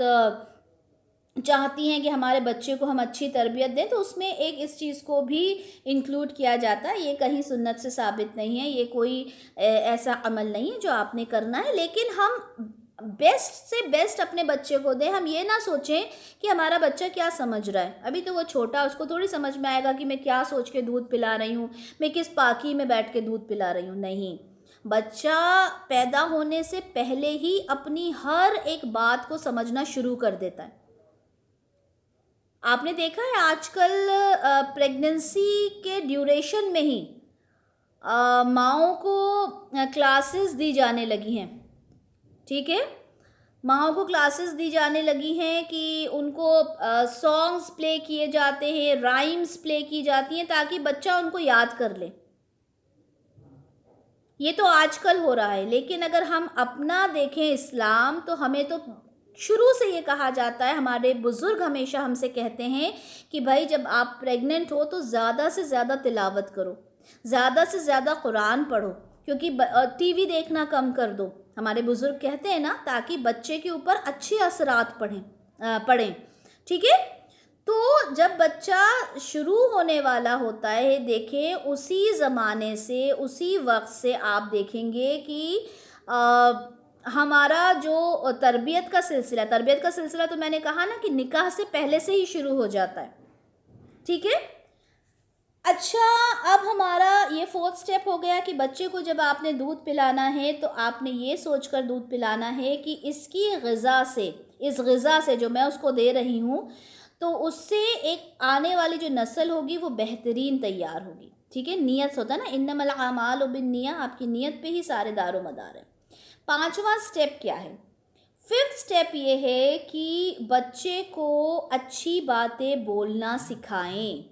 चाहती हैं कि हमारे बच्चे को हम अच्छी तरबियत दें, तो उसमें एक इस चीज़ को भी इंक्लूड किया जाता है। ये कहीं सुन्नत से साबित नहीं है, ये कोई ऐसा अमल नहीं है जो आपने करना है, लेकिन हम बेस्ट से बेस्ट अपने बच्चे को दें। हम ये ना सोचें कि हमारा बच्चा क्या समझ रहा है, अभी तो वो छोटा, उसको थोड़ी समझ में आएगा कि मैं क्या सोच के दूध पिला रही हूँ, मैं किस पाकी में बैठ के दूध पिला रही हूँ। नहीं, बच्चा पैदा होने से पहले ही अपनी हर एक बात को समझना शुरू कर देता है। आपने देखा है आजकल प्रेगनेंसी के ड्यूरेशन में ही माँओं को क्लासेस दी जाने लगी हैं, ठीक है। माँओं को क्लासेस दी जाने लगी हैं कि उनको सॉन्ग्स प्ले किए जाते हैं, राइम्स प्ले की जाती हैं ताकि बच्चा उनको याद कर ले। ये तो आजकल हो रहा है, लेकिन अगर हम अपना देखें इस्लाम, तो हमें तो शुरू से ये कहा जाता है, हमारे बुज़ुर्ग हमेशा हमसे कहते हैं कि भाई जब आप प्रेग्नेंट हो तो ज़्यादा से ज़्यादा तिलावत करो, ज़्यादा से ज़्यादा कुरान पढ़ो, क्योंकि टीवी देखना कम कर दो, हमारे बुज़ुर्ग कहते हैं ना, ताकि बच्चे के ऊपर अच्छे असरात पड़ें, ठीक है। तो जब बच्चा शुरू होने वाला होता है, देखें उसी ज़माने से, उसी वक्त से आप देखेंगे कि हमारा जो तरबियत का सिलसिला तो मैंने कहा ना कि निकाह से पहले से ही शुरू हो जाता है, ठीक है। अच्छा, अब हमारा ये 4th स्टेप हो गया कि बच्चे को जब आपने दूध पिलाना है तो आपने ये सोचकर दूध पिलाना है कि इसकी ग़िज़ा से, इस ग़िज़ा से जो मैं उसको दे रही हूँ, तो उससे एक आने वाली जो नस्ल होगी वो बेहतरीन तैयार होगी। ठीक है, नियत होता है ना, इन्नमल आमालु बिन्निया, आपकी नियत पे ही सारे दारो मदार है। 5वां स्टेप क्या है? 5th स्टेप ये है कि बच्चे को अच्छी बातें बोलना सिखाएं।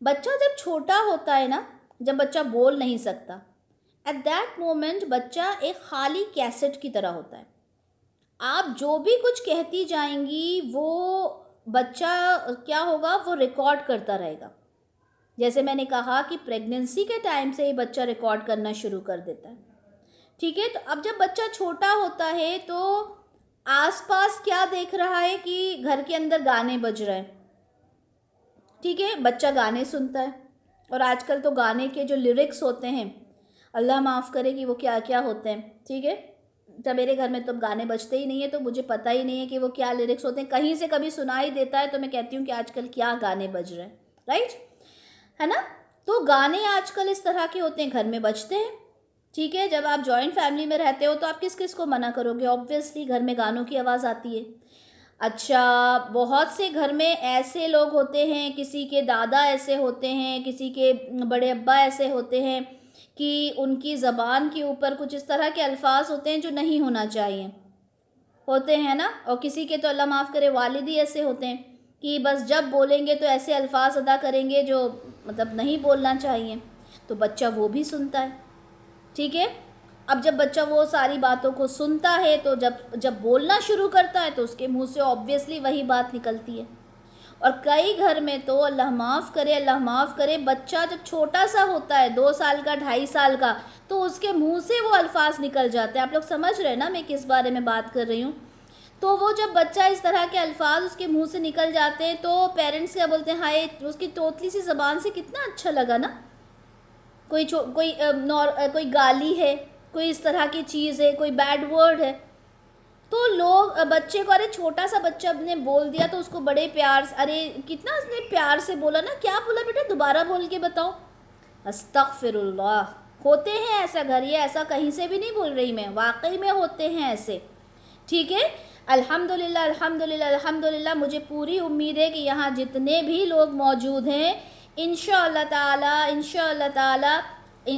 बच्चा जब छोटा होता है ना, जब बच्चा बोल नहीं सकता, एट दैट मोमेंट बच्चा एक खाली कैसेट की तरह होता है। आप जो भी कुछ कहती जाएंगी वो बच्चा क्या होगा, वो रिकॉर्ड करता रहेगा। जैसे मैंने कहा कि प्रेगनेंसी के टाइम से ही बच्चा रिकॉर्ड करना शुरू कर देता है। ठीक है, तो अब जब बच्चा छोटा होता है तो आसपास क्या देख रहा है कि घर के अंदर गाने बज रहे हैं। ठीक है, बच्चा गाने सुनता है, और आजकल तो गाने के जो लिरिक्स होते हैं, अल्लाह माफ़ करे कि वो क्या क्या होते हैं। ठीक है, जब मेरे घर में तो गाने बजते ही नहीं है तो मुझे पता ही नहीं है कि वो क्या लिरिक्स होते हैं। कहीं से कभी सुनाई देता है तो मैं कहती हूँ कि आजकल क्या गाने बज रहे हैं, राइट, है ना। तो गाने आजकल इस तरह के होते हैं, घर में बजते हैं। ठीक है, जब आप जॉइंट फैमिली में रहते हो तो आप किस किस को मना करोगे, ऑब्वियसली घर में गानों की आवाज़ आती है। अच्छा, बहुत से घर में ऐसे लोग होते हैं, किसी के दादा ऐसे होते हैं, किसी के बड़े अब्बा ऐसे होते हैं कि उनकी ज़बान के ऊपर कुछ इस तरह के अल्फाज होते हैं जो नहीं होना चाहिए, होते हैं ना। और किसी के तो अल्लाह माफ़ करे वालिद ही ऐसे होते हैं कि बस जब बोलेंगे तो ऐसे अल्फाज अदा करेंगे जो मतलब नहीं बोलना चाहिए, तो बच्चा वो भी सुनता है। ठीक है, अब जब बच्चा वो सारी बातों को सुनता है तो जब जब बोलना शुरू करता है तो उसके मुंह से ऑब्वियसली वही बात निकलती है। और कई घर में तो अल्लाह माफ़ करे, बच्चा जब छोटा सा होता है, 2 साल का, 2.5 साल का, तो उसके मुंह से वो अल्फाज निकल जाते हैं। आप लोग समझ रहे हैं ना मैं किस बारे में बात कर रही हूँ। तो वो जब बच्चा इस तरह के अल्फाज उसके मुंह से निकल जाते हैं तो पेरेंट्स क्या बोलते हैं, हाय उसकी तोतली सी ज़बान से कितना अच्छा लगा ना। कोई गाली है, कोई इस तरह की चीज़ है, कोई बैड वर्ड है, तो लोग बच्चे को, अरे छोटा सा बच्चा ने बोल दिया तो उसको बड़े प्यार से, अरे कितना उसने प्यार से बोला ना, क्या बोला बेटा, दोबारा बोल के बताओ। अस्तगफिरुल्लाह, होते हैं ऐसा घर, ये ऐसा कहीं से भी नहीं बोल रही मैं, वाकई में होते हैं ऐसे। ठीक है, अल्हम्दुलिल्लाह अल्हम्दुलिल्लाह अल्हम्दुलिल्लाह, मुझे पूरी उम्मीद है कि यहाँ जितने भी लोग मौजूद हैं, इंशाअल्लाह ताला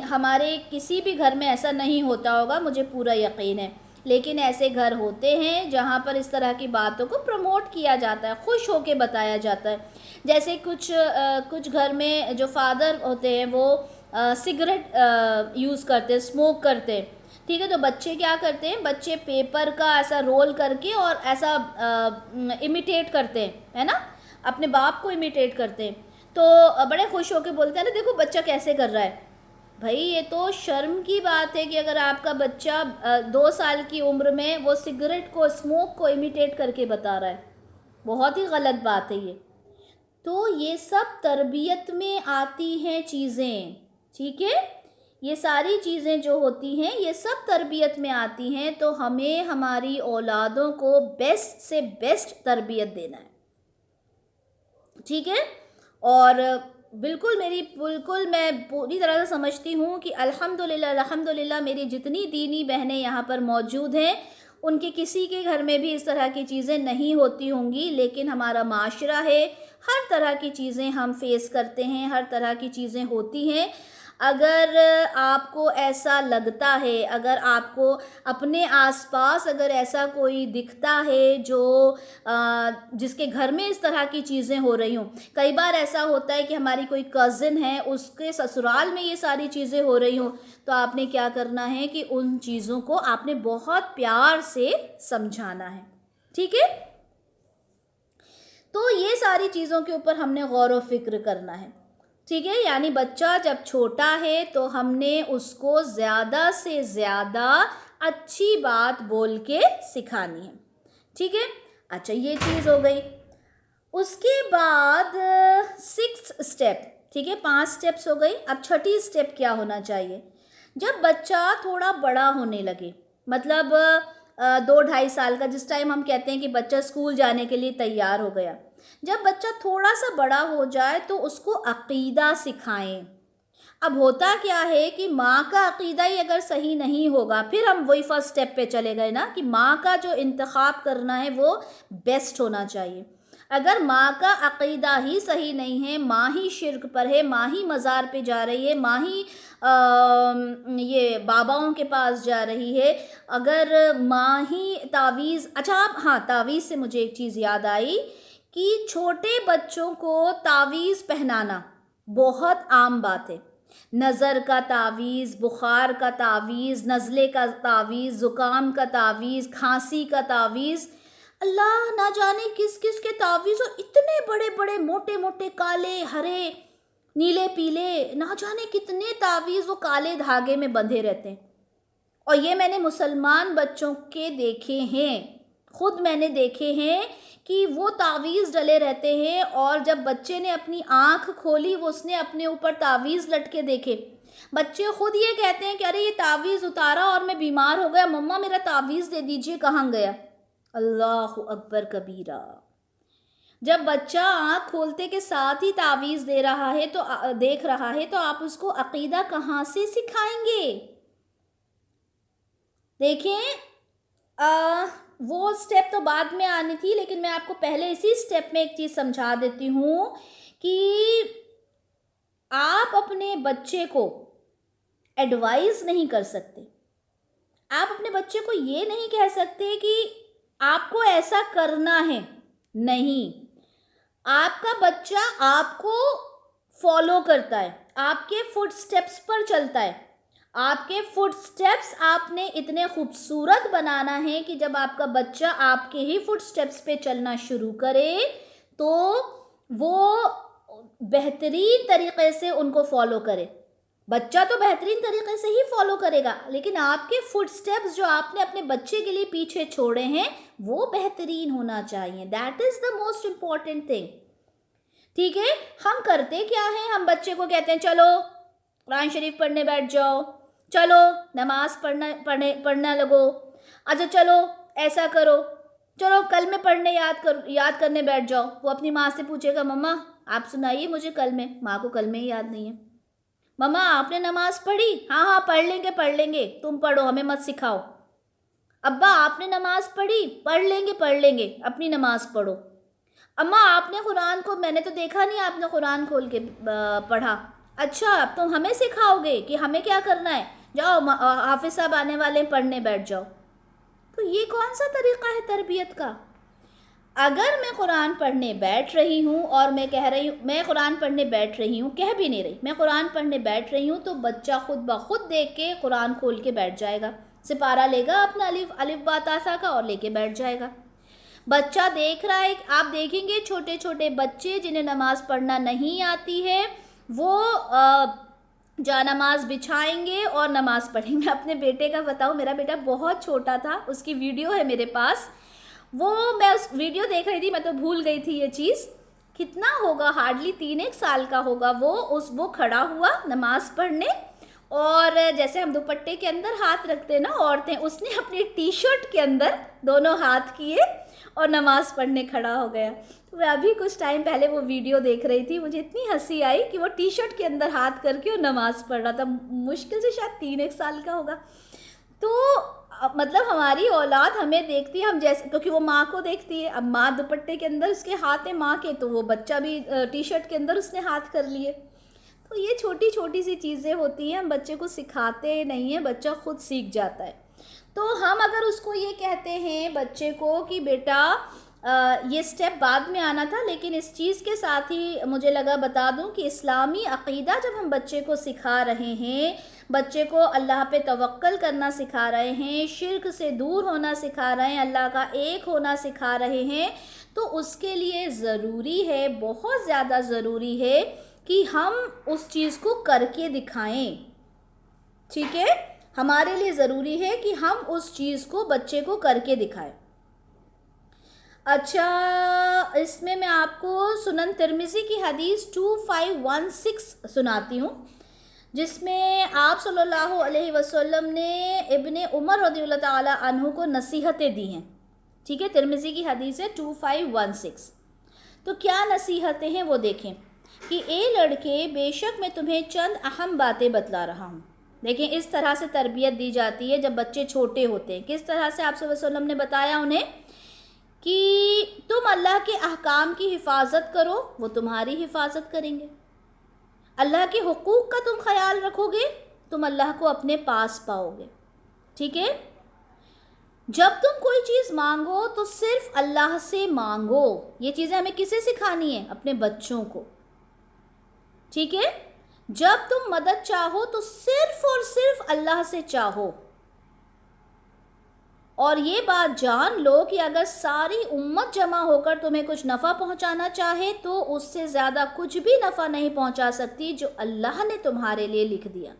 हमारे किसी भी घर में ऐसा नहीं होता होगा, मुझे पूरा यकीन है। लेकिन ऐसे घर होते हैं जहाँ पर इस तरह की बातों को प्रमोट किया जाता है, खुश होके बताया जाता है। जैसे कुछ घर में जो फादर होते हैं वो सिगरेट यूज़ करते हैं, स्मोक करते हैं। ठीक है, तो बच्चे क्या करते हैं, बच्चे पेपर का ऐसा रोल करके और ऐसा इमिटेट करते हैं, है ना, अपने बाप को इमिटेट करते हैं। तो बड़े खुश होकर बोलते हैं ना, देखो बच्चा कैसे कर रहा है। भाई ये तो शर्म की बात है कि अगर आपका बच्चा 2 साल की उम्र में वो सिगरेट को, स्मोक को इमिटेट करके बता रहा है, बहुत ही गलत बात है ये। तो ये सब तरबियत में आती हैं चीज़ें। ठीक है, ये सारी चीज़ें जो होती हैं ये सब तरबियत में आती हैं, तो हमें हमारी औलादों को बेस्ट से बेस्ट तरबियत देना है। ठीक है, और बिल्कुल मैं पूरी तरह से समझती हूँ कि अल्हम्दुलिल्लाह अल्हम्दुलिल्लाह मेरी जितनी दीनी बहनें यहाँ पर मौजूद हैं उनके किसी के घर में भी इस तरह की चीज़ें नहीं होती होंगी, लेकिन हमारा माशरा है, हर तरह की चीज़ें हम फेस करते हैं, हर तरह की चीज़ें होती हैं। अगर आपको ऐसा लगता है, अगर आपको अपने आसपास अगर ऐसा कोई दिखता है जो जिसके घर में इस तरह की चीज़ें हो रही हों, कई बार ऐसा होता है कि हमारी कोई कज़िन है उसके ससुराल में ये सारी चीज़ें हो रही हों, तो आपने क्या करना है कि उन चीज़ों को आपने बहुत प्यार से समझाना है। ठीक है, तो ये सारी चीज़ों के ऊपर हमने गौर व फिक्र करना है। ठीक है, यानी बच्चा जब छोटा है तो हमने उसको ज़्यादा से ज़्यादा अच्छी बात बोल के सिखानी है। ठीक है, अच्छा ये चीज़ हो गई। उसके बाद 6th स्टेप, ठीक है, 5 स्टेप्स हो गई। अब 6ठी स्टेप क्या होना चाहिए, जब बच्चा थोड़ा बड़ा होने लगे, मतलब 2-2.5 साल का, जिस टाइम हम कहते हैं कि बच्चा स्कूल जाने के लिए तैयार हो गया, जब बच्चा थोड़ा सा बड़ा हो जाए तो उसको अक़ीदा सिखाएं। अब होता क्या है कि माँ का अक़ीदा ही अगर सही नहीं होगा, फिर हम वही फर्स्ट स्टेप पे चले गए ना कि माँ का जो इंतखाब करना है वो बेस्ट होना चाहिए। अगर माँ का अक़ीदा ही सही नहीं है, माँ ही शिर्क पर है, माँ ही मज़ार पे जा रही है, माँ ही ये बाबाओं के पास जा रही है, अगर माँ ही तावीज़, अच्छा आप, हाँ, तावीज़ से मुझे एक चीज़ याद आई कि छोटे बच्चों को तावीज़ पहनाना बहुत आम बात है। नज़र का तावीज़, बुखार का तावीज़, नज़ले का तावीज़, ज़ुकाम का तावीज़, खांसी का तावीज़, अल्लाह ना जाने किस किस के तावीज़, और इतने बड़े बड़े मोटे मोटे काले हरे नीले पीले, ना जाने कितने तावीज़ वो काले धागे में बंधे रहते हैं। और ये मैंने मुसलमान बच्चों के देखे हैं, खुद मैंने देखे हैं कि वो तावीज़ डले रहते हैं, और जब बच्चे ने अपनी आँख खोली वो उसने अपने ऊपर तावीज़ लटके देखे। बच्चे खुद ये कहते हैं कि अरे ये तावीज़ उतारा और मैं बीमार हो गया, मम्मा मेरा तावीज़ दे दीजिए, कहाँ गया। अल्लाहु अकबर कबीरा। जब बच्चा आँख खोलते के साथ ही तावीज़ दे रहा है तो देख रहा है, तो आप उसको अक़ीदा कहाँ से सिखाएंगे। देखिए, वो स्टेप तो बाद में आनी थी, लेकिन मैं आपको पहले इसी स्टेप में एक चीज़ समझा देती हूँ कि आप अपने बच्चे को एडवाइस नहीं कर सकते। आप अपने बच्चे को ये नहीं कह सकते कि आपको ऐसा करना है, नहीं। आपका बच्चा आपको फॉलो करता है, आपके फुटस्टेप्स पर चलता है। आपके फुटस्टेप्स आपने इतने खूबसूरत बनाना है कि जब आपका बच्चा आपके ही फुटस्टेप्स पे चलना शुरू करे तो वो बेहतरीन तरीक़े से उनको फॉलो करे। बच्चा तो बेहतरीन तरीक़े से ही फॉलो करेगा, लेकिन आपके फुटस्टेप्स जो आपने अपने बच्चे के लिए पीछे छोड़े हैं वो बेहतरीन होना चाहिए। That is the most important thing. ठीक है, हम करते क्या हैं, हम बच्चे को कहते हैं चलो कुरान शरीफ पढ़ने बैठ जाओ, चलो नमाज पढ़ना लगो, अच्छा चलो ऐसा करो, चलो कल में पढ़ने याद करने बैठ जाओ। वो अपनी माँ से पूछेगा मम्मा आप सुनाइए मुझे कल में, माँ को कल में ही याद नहीं है। मम्मा आपने नमाज पढ़ी, हाँ हाँ पढ़ लेंगे, तुम पढ़ो हमें मत सिखाओ। अब्बा आपने नमाज पढ़ी, पढ़ लेंगे, अपनी नमाज पढ़ो। अम्मा आपने कुरान को, मैंने तो देखा नहीं आपने कुरान खोल के पढ़ा, अच्छा अब तुम हमें सिखाओगे कि हमें क्या करना है, जाओ हाफिज साहब आने वाले पढ़ने बैठ जाओ। तो ये कौन सा तरीक़ा है तरबियत का। अगर मैं कुरान पढ़ने बैठ रही हूँ और मैं कह रही हूँ मैं कुरान पढ़ने बैठ रही हूँ, कह भी नहीं रही, मैं कुरान पढ़ने बैठ रही हूँ, तो बच्चा खुद ब खुद देख के कुरान खोल के बैठ जाएगा, सिपारा लेगा अपना अलिफ बा ता सा का और लेके बैठ जाएगा। बच्चा देख रहा है, आप देखेंगे छोटे छोटे बच्चे जिन्हें नमाज़ पढ़ना नहीं आती है वो जा नमाज बिछाएंगे और नमाज़ पढ़ेंगे। मैं अपने बेटे का बताऊँ, मेरा बेटा बहुत छोटा था, उसकी वीडियो है मेरे पास, वो मैं उस वीडियो देख रही थी, मैं तो भूल गई थी ये चीज़। कितना होगा, हार्डली 3-1 साल का होगा वो खड़ा हुआ नमाज़ पढ़ने, और जैसे हम दुपट्टे के अंदर हाथ रखते हैं ना औरतें, उसने अपनी टी शर्ट के अंदर दोनों हाथ किए और नमाज़ पढ़ने खड़ा हो गया। तो मैं अभी कुछ टाइम पहले वो वीडियो देख रही थी, मुझे इतनी हंसी आई कि वो टी शर्ट के अंदर हाथ करके और नमाज़ पढ़ रहा था, मुश्किल से शायद 3-1 साल का होगा। तो मतलब हमारी औलाद हमें देखती है, हम जैसे, क्योंकि वो माँ को देखती है, अब माँ दुपट्टे के अंदर उसके हाथ है माँ के, तो वो बच्चा भी टी शर्ट के अंदर उसने हाथ कर लिए। तो ये छोटी छोटी सी चीज़ें होती हैं, हम बच्चे को सिखाते नहीं हैं, बच्चा खुद सीख जाता है। तो हम अगर उसको ये कहते हैं बच्चे को कि बेटा ये स्टेप बाद में आना था, लेकिन इस चीज़ के साथ ही मुझे लगा बता दूं कि इस्लामी अक़ीदा जब हम बच्चे को सिखा रहे हैं, बच्चे को अल्लाह पे तवक्कल करना सिखा रहे हैं, शिर्क से दूर होना सिखा रहे हैं, अल्लाह का एक होना सिखा रहे हैं, तो उसके लिए ज़रूरी है, बहुत ज़्यादा ज़रूरी है कि हम उस चीज़ को करके दिखाएं। ठीक है, हमारे लिए ज़रूरी है कि हम उस चीज़ को बच्चे को करके दिखाएं। अच्छा, इसमें मैं आपको सुनन तिरमिज़ी की हदीस 2516 सुनाती हूँ, जिसमें आप सल्लल्लाहु अलैहि वसल्लम ने इब्ने उमर रज़ियल्लाहु ताला अन्हु को नसीहतें दी हैं। ठीक है, तिरमिज़ी की हदीस है 2516। तो क्या नसीहतें हैं वो देखें कि ए लड़के, बेशक मैं तुम्हें चंद अहम बातें बतला रहा हूँ। देखें, इस तरह से तरबियत दी जाती है जब बच्चे छोटे होते हैं। किस तरह से आप सल्लल्लाहु अलैहि वसल्लम ने बताया उन्हें कि तुम अल्लाह के अहकाम की हिफाजत करो, वो तुम्हारी हिफाजत करेंगे। अल्लाह के हुकूक का तुम ख्याल रखोगे, तुम अल्लाह को अपने पास पाओगे। ठीक है, जब तुम कोई चीज़ मांगो तो सिर्फ अल्लाह से मांगो। ये चीज़ें हमें किसे सिखानी है? अपने बच्चों को। ठीक है, जब तुम मदद चाहो तो सिर्फ और सिर्फ अल्लाह से चाहो। और ये बात जान लो कि अगर सारी उम्मत जमा होकर तुम्हें कुछ नफ़ा पहुंचाना चाहे तो उससे ज़्यादा कुछ भी नफ़ा नहीं पहुंचा सकती जो अल्लाह ने तुम्हारे लिए लिख दिया।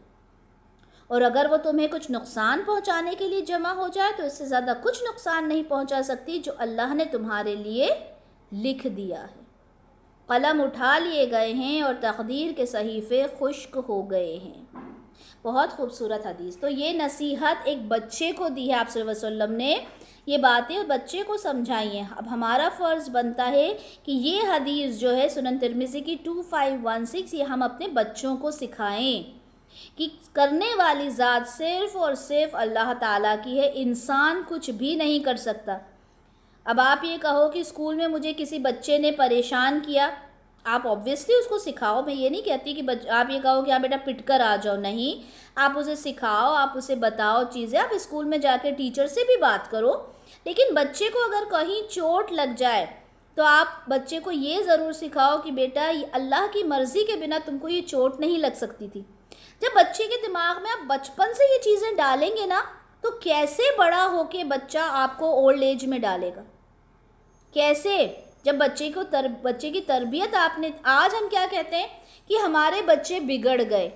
और अगर वो तुम्हें कुछ नुकसान पहुंचाने के लिए जमा हो जाए तो इससे ज़्यादा कुछ नुकसान नहीं पहुंचा सकती जो अल्लाह ने तुम्हारे लिए लिख दिया है। कलम उठा लिए गए हैं और तकदीर के सहीफ़े खुश्क हो गए हैं। बहुत खूबसूरत हदीस। तो ये नसीहत एक बच्चे को दी है आप सल्लल्लाहु अलैहि वसल्लम ने, ये बातें बच्चे को समझाई हैं। अब हमारा फ़र्ज़ बनता है कि ये हदीस जो है सुनन तिर्मिज़ी की 2516, ये हम अपने बच्चों को सिखाएं कि करने वाली ज़ात सिर्फ़ और सिर्फ अल्लाह ताला की है, इंसान कुछ भी नहीं कर सकता। अब आप ये कहो कि स्कूल में मुझे किसी बच्चे ने परेशान किया, आप ऑब्वियसली उसको सिखाओ। मैं ये नहीं कहती कि आप ये कहो कि हाँ बेटा पिट कर आ जाओ, नहीं, आप उसे सिखाओ, आप उसे बताओ चीज़ें। आप स्कूल में जाके टीचर से भी बात करो, लेकिन बच्चे को अगर कहीं चोट लग जाए तो आप बच्चे को ये ज़रूर सिखाओ कि बेटा अल्लाह की मर्ज़ी के बिना तुमको ये चोट नहीं लग सकती थी। जब बच्चे के दिमाग में आप बचपन से ये चीज़ें डालेंगे ना, तो कैसे बड़ा होके बच्चा आपको ओल्ड एज में डालेगा? कैसे? जब बच्चे की तरबियत आपने, आज हम क्या कहते हैं कि हमारे बच्चे बिगड़ गए,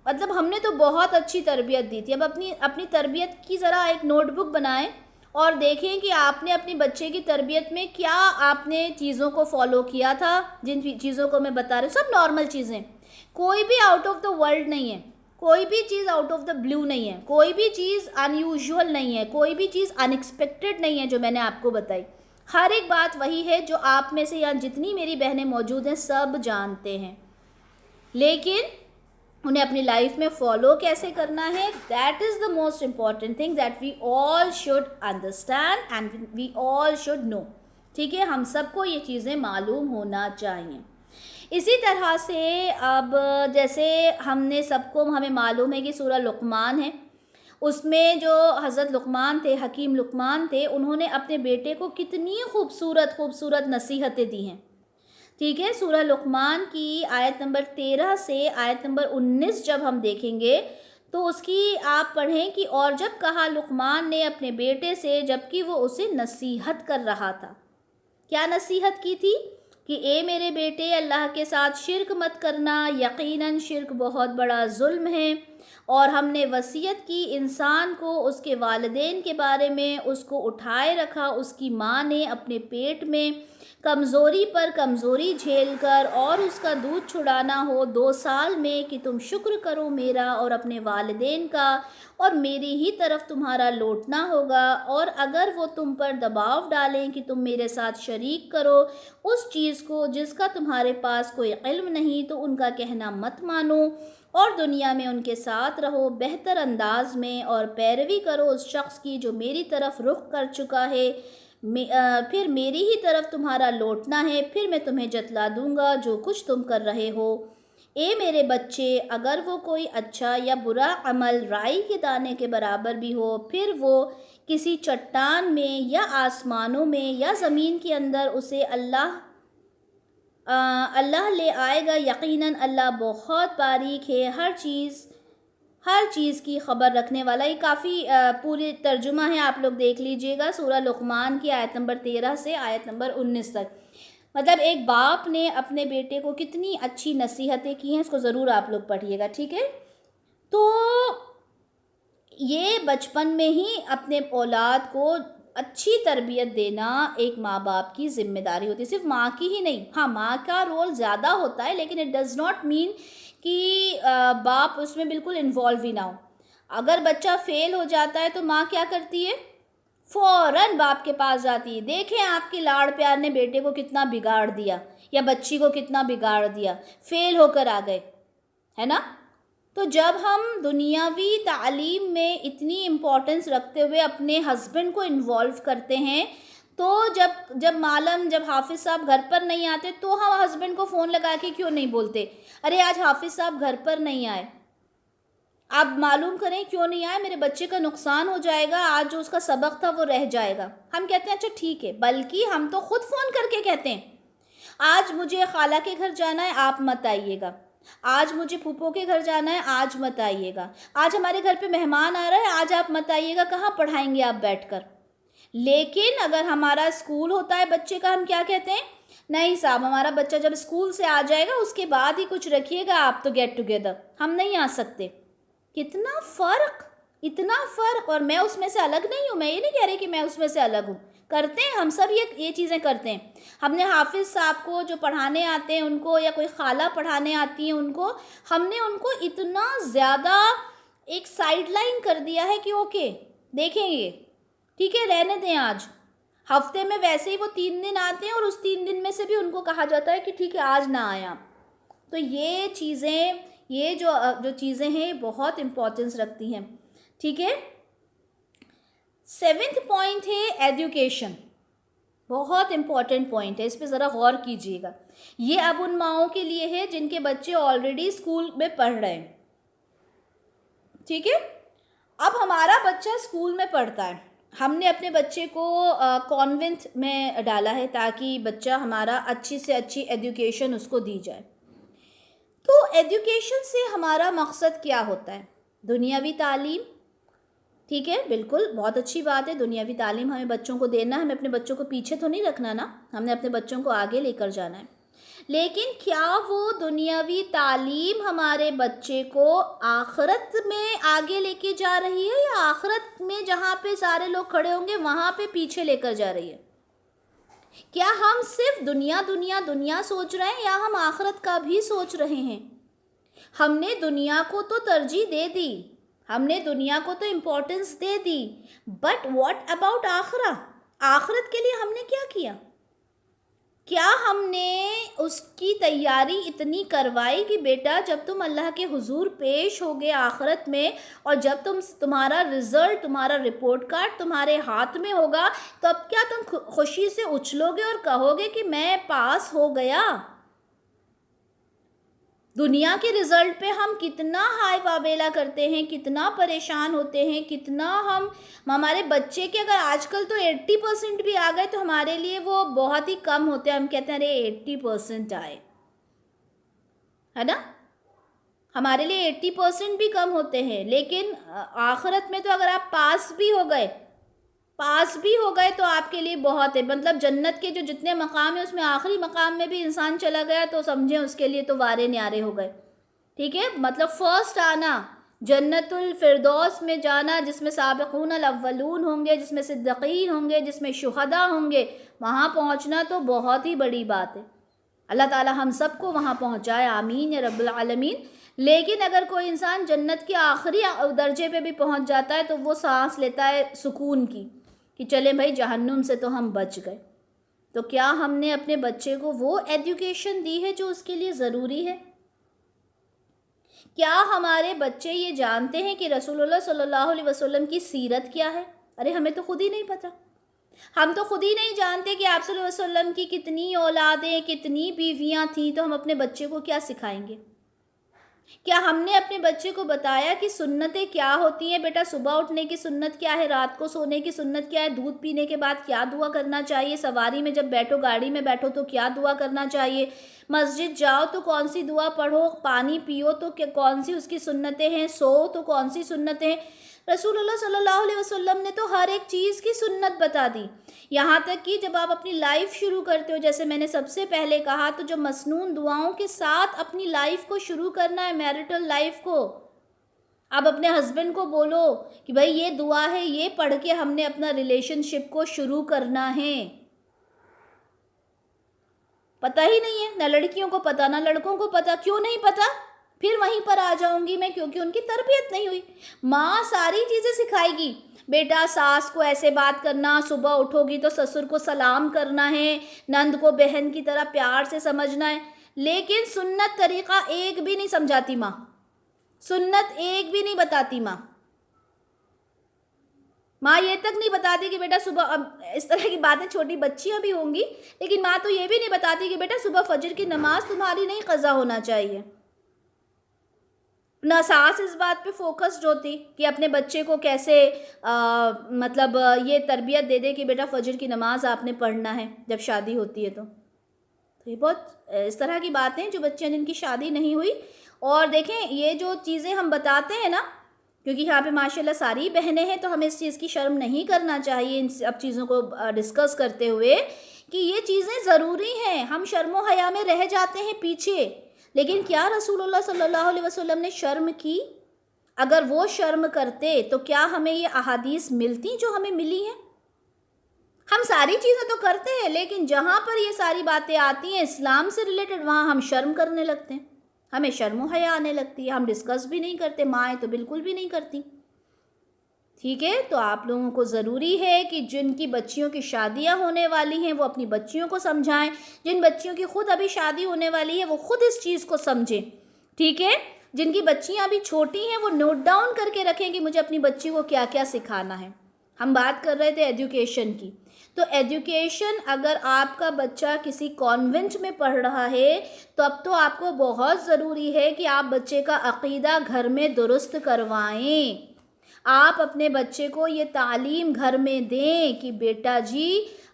मतलब हमने तो बहुत अच्छी तरबियत दी थी। अब अपनी तरबियत की ज़रा एक नोटबुक बनाएं और देखें कि आपने अपने बच्चे की तरबियत में क्या आपने चीज़ों को फॉलो किया था। जिन चीज़ों को मैं बता रही हूँ सब नॉर्मल चीज़ें, कोई भी आउट ऑफ द वर्ल्ड नहीं है, कोई भी चीज़ आउट ऑफ द ब्लू नहीं है, कोई भी चीज़ अनयूजुअल नहीं है, कोई भी चीज़ अनएक्सपेक्टेड नहीं है जो मैंने आपको बताई। हर एक बात वही है जो आप में से या जितनी मेरी बहनें मौजूद हैं सब जानते हैं, लेकिन उन्हें अपनी लाइफ में फॉलो कैसे करना है, that is the most important thing that we all should understand and we all should know. ठीक है, हम सबको ये चीज़ें मालूम होना चाहिए। इसी तरह से अब जैसे हमें मालूम है कि सूरह लुक़मान है, उसमें जो हज़रत लुक़मान थे, हकीम लुक़मान थे, उन्होंने अपने बेटे को कितनी खूबसूरत नसीहतें दी हैं। ठीक है, सूरह लुक़मान की आयत नंबर 13 से आयत नंबर 19 जब हम देखेंगे तो उसकी आप पढ़ें कि और जब कहा लुक़मान ने अपने बेटे से, जबकि वो उसे नसीहत कर रहा था। क्या नसीहत की थी? कि ए मेरे बेटे, अल्लाह के साथ शिर्क मत करना, यकीनन शिर्क बहुत बड़ा जुल्म है। और हमने वसीयत की इंसान को उसके वालिदैन के बारे में, उसको उठाए रखा उसकी माँ ने अपने पेट में, कमज़ोरी पर कमज़ोरी झेलकर, और उसका दूध छुड़ाना हो 2 साल में, कि तुम शुक्र करो मेरा और अपने वालिदैन का, और मेरी ही तरफ तुम्हारा लौटना होगा। और अगर वो तुम पर दबाव डालें कि तुम मेरे साथ शरीक करो उस चीज़ को जिसका तुम्हारे पास कोई इल्म नहीं, तो उनका कहना मत मानो और दुनिया में उनके साथ रहो बेहतर अंदाज में, और पैरवी करो उस शख्स की जो मेरी तरफ रुख कर चुका है। फिर मेरी ही तरफ तुम्हारा लौटना है, फिर मैं तुम्हें जतला दूंगा जो कुछ तुम कर रहे हो। ए मेरे बच्चे, अगर वो कोई अच्छा या बुरा अमल राई के दाने के बराबर भी हो, फिर वो किसी चट्टान में या आसमानों में या ज़मीन के अंदर, उसे अल्लाह ले आएगा। यकीनन अल्लाह बहुत बारीक है, हर चीज़ की ख़बर रखने वाला। ये काफ़ी पूरी तर्जुमा है, आप लोग देख लीजिएगा सूरह लुक़मान की आयत नंबर 13 से आयत नंबर 19 तक। मतलब एक बाप ने अपने बेटे को कितनी अच्छी नसीहतें की हैं, इसको ज़रूर आप लोग पढ़िएगा। ठीक है, तो ये बचपन में ही अपने औलाद को अच्छी तरबियत देना एक माँ बाप की ज़िम्मेदारी होती है। सिर्फ माँ की ही नहीं, हाँ माँ का रोल ज़्यादा होता है, लेकिन इट डज़ नॉट मीन कि बाप उसमें बिल्कुल इन्वॉल्व ही ना हो। अगर बच्चा फ़ेल हो जाता है तो माँ क्या करती है? फौरन बाप के पास जाती है, देखें आपके लाड़ प्यार ने बेटे को कितना बिगाड़ दिया या बच्ची को कितना बिगाड़ दिया, फेल होकर आ गए, है ना। तो जब हम दुनियावी तालीम में इतनी इम्पोर्टेंस रखते हुए अपने हस्बैंड को इन्वॉल्व करते हैं, तो जब मालम जब हाफिज़ साहब घर पर नहीं आते तो हम हस्बैंड को फ़ोन लगा के क्यों नहीं बोलते, अरे आज हाफिज़ साहब घर पर नहीं आए, आप मालूम करें क्यों नहीं आए, मेरे बच्चे का नुकसान हो जाएगा, आज जो उसका सबक था वो रह जाएगा। हम कहते हैं अच्छा ठीक है, बल्कि हम तो खुद फ़ोन करके कहते हैं आज मुझे खाला के घर जाना है, आप मत आइएगा, आज मुझे फूफो के घर जाना है, आज मत आइएगा, आज हमारे घर पे मेहमान आ रहा है, आज आप मत आइएगा, कहाँ पढ़ाएंगे आप बैठकर। लेकिन अगर हमारा स्कूल होता है बच्चे का, हम क्या कहते हैं, नहीं साहब हमारा बच्चा जब स्कूल से आ जाएगा उसके बाद ही कुछ रखिएगा, आप तो गेट टुगेदर, हम नहीं आ सकते। कितना फ़र्क, इतना फ़र्क। और मैं उसमें से अलग नहीं हूँ, मैं ये नहीं कह रही कि मैं उसमें से अलग हूँ, करते हैं हम सब ये चीज़ें करते हैं। हमने हाफिज़ साहब को जो पढ़ाने आते हैं उनको, या कोई खाला पढ़ाने आती हैं उनको, हमने उनको इतना ज़्यादा एक साइडलाइन कर दिया है कि ओके देखेंगे, ठीक है रहने दें, आज हफ्ते में वैसे ही वो 3 दिन आते हैं और उस 3 दिन में से भी उनको कहा जाता है कि ठीक है आज ना आए आप। तो ये चीज़ें, ये जो चीज़ें हैं बहुत इम्पोर्टेंस रखती हैं, ठीक है। 7th पॉइंट है एजुकेशन, बहुत इम्पॉर्टेंट पॉइंट है, इस पे ज़रा गौर कीजिएगा। ये अब उन माओं के लिए है जिनके बच्चे ऑलरेडी स्कूल में पढ़ रहे हैं, ठीक है। अब हमारा बच्चा स्कूल में पढ़ता है, हमने अपने बच्चे को कॉन्वेंट में डाला है ताकि बच्चा हमारा अच्छी से अच्छी एजुकेशन उसको दी जाए। तो एजुकेशन से हमारा मकसद क्या होता है, दुनियावी तालीम, ठीक है, बिल्कुल बहुत अच्छी बात है, दुनियावी तालीम हमें बच्चों को देना है, हमें अपने बच्चों को पीछे तो नहीं रखना ना, हमने अपने बच्चों को आगे लेकर जाना है। लेकिन क्या वो दुनियावी तालीम हमारे बच्चे को आखिरत में आगे लेके जा रही है, या आखिरत में जहाँ पे सारे लोग खड़े होंगे वहाँ पे पीछे लेकर जा रही है। क्या हम सिर्फ दुनिया दुनिया दुनिया सोच रहे हैं, या हम आखिरत का भी सोच रहे हैं। हमने दुनिया को तो तरजीह दे दी, हमने दुनिया को तो इम्पोर्टेंस दे दी, बट व्हाट अबाउट आखिरा, आखिरत के लिए हमने क्या किया। क्या हमने उसकी तैयारी इतनी करवाई कि बेटा जब तुम अल्लाह के हुजूर पेश होगे आखिरत में, और जब तुम्हारा रिज़ल्ट, तुम्हारा रिपोर्ट कार्ड तुम्हारे हाथ में होगा, तब क्या तुम खुशी से उछलोगे और कहोगे कि मैं पास हो गया। दुनिया के रिज़ल्ट पे हम कितना हाय वाबेला करते हैं, कितना परेशान होते हैं, कितना हमारे बच्चे के अगर आजकल तो 80% भी आ गए तो हमारे लिए वो बहुत ही कम होते हैं, हम कहते हैं अरे 80% आए, है ना, हमारे लिए 80% भी कम होते हैं। लेकिन आखिरत में तो अगर आप पास भी हो गए तो आपके लिए बहुत है, मतलब जन्नत के जो जितने मकाम है उसमें आखिरी मकाम में भी इंसान चला गया तो समझें उसके लिए तो वारे न्यारे हो गए, ठीक है। मतलब फर्स्ट आना, जन्नतुल फिरदौस में जाना, जिसमें साबिकून अल अव्वलून होंगे, जिसमें सिद्दीकीन होंगे, जिसमें शुहदा होंगे, वहाँ पहुँचना तो बहुत ही बड़ी बात है। अल्लाह ताला हम सबको वहाँ पहुँचाए, आमीन या रब्बुल आलमीन। लेकिन अगर कोई इंसान जन्नत के आखिरी दर्जे पे भी पहुँच जाता है तो वो सांस लेता है सुकून की, कि चले भाई जहन्नुम से तो हम बच गए। तो क्या हमने अपने बच्चे को वो एजुकेशन दी है जो उसके लिए ज़रूरी है। क्या हमारे बच्चे ये जानते हैं कि रसूलुल्लाह सल्लल्लाहु अलैहि वसल्लम की सीरत क्या है। अरे हमें तो खुद ही नहीं पता, हम तो खुद ही नहीं जानते कि आप सल्लल्लाहु अलैहि वसल्लम की कितनी औलादें, कितनी बीवियां थीं, तो हम अपने बच्चे को क्या सिखाएंगे। क्या हमने अपने बच्चे को बताया कि सुन्नतें क्या होती हैं, बेटा सुबह उठने की सुन्नत क्या है, रात को सोने की सुन्नत क्या है, दूध पीने के बाद क्या दुआ करना चाहिए, सवारी में जब बैठो, गाड़ी में बैठो तो क्या दुआ करना चाहिए, मस्जिद जाओ तो कौन सी दुआ पढ़ो, पानी पियो तो कौन सी उसकी सुन्नतें हैं, सो तो कौन सी सुन्नतें हैं। रसूलुल्लाह सल्लल्लाहु अलैहि वसल्लम ने तो हर एक चीज़ की सुन्नत बता दी। यहाँ तक कि जब आप अपनी लाइफ शुरू करते हो, जैसे मैंने सबसे पहले कहा, तो जो मसनून दुआओं के साथ अपनी लाइफ को शुरू करना है, मैरिटल लाइफ को। आप अपने हस्बैंड को बोलो कि भाई ये दुआ है, ये पढ़ के हमने अपना रिलेशनशिप को शुरू करना है। पता ही नहीं है, ना लड़कियों को पता ना लड़कों को पता। क्यों नहीं पता? फिर वहीं पर आ जाऊंगी मैं, क्योंकि उनकी तरबियत नहीं हुई। माँ सारी चीज़ें सिखाएगी, बेटा सास को ऐसे बात करना, सुबह उठोगी तो ससुर को सलाम करना है, नंद को बहन की तरह प्यार से समझना है, लेकिन सुन्नत तरीका एक भी नहीं समझाती माँ, सुन्नत एक भी नहीं बताती माँ। माँ ये तक नहीं बताती कि बेटा सुबह, अब इस तरह की बातें छोटी बच्चियां भी होंगी, लेकिन माँ तो ये भी नहीं बताती कि बेटा सुबह फजर की नमाज तुम्हारी नहीं कज़ा होना चाहिए। ना सास इस बात पे फोकस्ड होती कि अपने बच्चे को कैसे मतलब ये तरबियत दे दे कि बेटा फजर की नमाज आपने पढ़ना है जब शादी होती है। तो ये बहुत इस तरह की बातें जो बच्चियां जिनकी शादी नहीं हुई। और देखें ये जो चीज़ें हम बताते हैं ना, क्योंकि यहाँ पे माशाल्लाह सारी बहनें हैं, तो हमें इस चीज़ की शर्म नहीं करना चाहिए इन सब चीज़ों को डिस्कस करते हुए कि ये चीज़ें ज़रूरी हैं। हम शर्मो हया में रह जाते हैं पीछे, लेकिन क्या रसूलुल्लाह सल्लल्लाहु अलैहि वसल्लम ने शर्म की? अगर वो शर्म करते तो क्या हमें ये अहादीस मिलती जो हमें मिली हैं? हम सारी चीज़ें तो करते हैं, लेकिन जहाँ पर ये सारी बातें आती हैं इस्लाम से रिलेटेड, वहाँ हम शर्म करने लगते हैं, हमें शर्म हया आने लगती है, हम डिस्कस भी नहीं करते, माएँ तो बिल्कुल भी नहीं करती। ठीक है, तो आप लोगों को ज़रूरी है कि जिनकी बच्चियों की शादियां होने वाली हैं वो अपनी बच्चियों को समझाएं, जिन बच्चियों की खुद अभी शादी होने वाली है वो खुद इस चीज़ को समझें। ठीक है, जिनकी बच्चियां अभी छोटी हैं वो नोट डाउन करके रखें कि मुझे अपनी बच्ची को क्या क्या सिखाना है। हम बात कर रहे थे एजुकेशन की, तो एजुकेशन अगर आपका बच्चा किसी कॉन्वेंट में पढ़ रहा है तो अब तो आपको बहुत ज़रूरी है कि आप बच्चे का अक़ीदा घर में दुरुस्त करवाएं। आप अपने बच्चे को ये तालीम घर में दें कि बेटा जी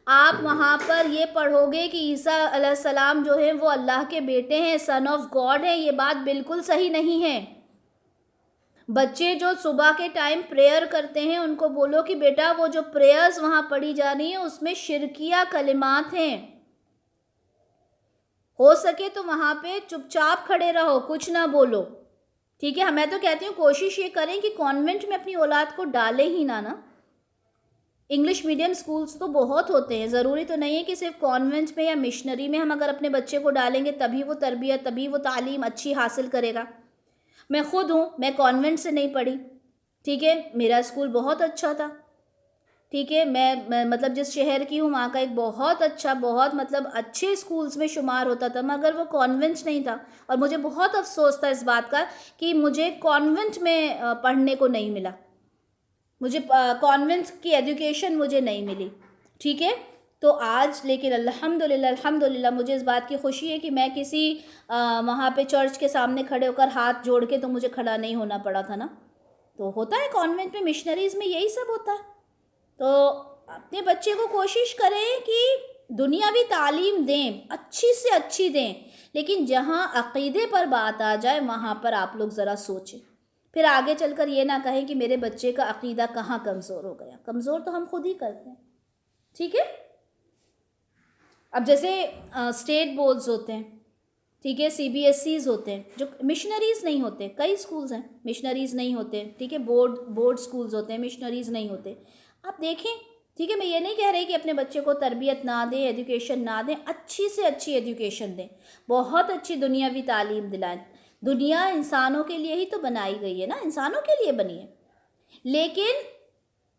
आप वहाँ पर ये पढ़ोगे कि ईसा अलैहिस्सलाम जो है वो अल्लाह के बेटे हैं, सन ऑफ गॉड है, ये बात बिल्कुल सही नहीं है। बच्चे जो सुबह के टाइम प्रेयर करते हैं उनको बोलो कि बेटा वो जो प्रेयर्स वहाँ पढ़ी जा रही हैं उसमें शिरकिया कलिमात हैं, हो सके तो वहाँ पे चुपचाप खड़े रहो, कुछ ना बोलो। ठीक है, मैं तो कहती हूँ कोशिश ये करें कि कॉन्वेंट में अपनी औलाद को डालें ही ना। इंग्लिश मीडियम स्कूल्स तो बहुत होते हैं, ज़रूरी तो नहीं है कि सिर्फ कॉन्वेंट में या मिशनरी में हम अगर अपने बच्चे को डालेंगे तभी वो तरबियत, तभी वो तालीम अच्छी हासिल करेगा। मैं खुद हूँ, मैं कॉन्वेंट से नहीं पढ़ी, ठीक है, मेरा स्कूल बहुत अच्छा था। ठीक है, मैं मतलब जिस शहर की हूँ वहाँ का एक बहुत अच्छा, बहुत मतलब अच्छे स्कूल्स में शुमार होता था, मगर वो कॉन्वेंट नहीं था। और मुझे बहुत अफसोस था इस बात का कि मुझे कॉन्वेंट में पढ़ने को नहीं मिला, मुझे कॉन्वेंट की एजुकेशन मुझे नहीं मिली। ठीक है, तो आज लेकिन अल्हम्दुलिल्लाह अल्हम्दुलिल्लाह मुझे इस बात की खुशी है कि मैं किसी वहाँ पे चर्च के सामने खड़े होकर हाथ जोड़ के तो मुझे खड़ा नहीं होना पड़ा था ना। तो होता है कॉन्वेंट में, मिशनरीज़ में यही सब होता है। तो अपने बच्चे को कोशिश करें कि दुनियावी तालीम दें, अच्छी से अच्छी दें, लेकिन जहाँ अक़ीदे पर बात आ जाए वहाँ पर आप लोग ज़रा सोचें, फिर आगे चलकर ये ना कहें कि मेरे बच्चे का अक़ीदा कहाँ कमज़ोर हो गया। कमज़ोर तो हम खुद ही करते हैं। ठीक है, अब जैसे स्टेट बोर्ड्स होते हैं, ठीक है, CBSEs होते हैं जो मिशनरीज़ नहीं होते, कई स्कूल्स हैं मिशनरीज़ नहीं होते। ठीक है, बोर्ड स्कूल्स होते हैं, मिशनरीज़ नहीं होते। आप देखें, ठीक है, मैं ये नहीं कह रही कि अपने बच्चे को तरबियत ना दें, एजुकेशन ना दें, अच्छी से अच्छी एजुकेशन दें, बहुत अच्छी दुनियावी तालीम दिलाएं। दुनिया इंसानों के लिए ही तो बनाई गई है ना, इंसानों के लिए बनी है, लेकिन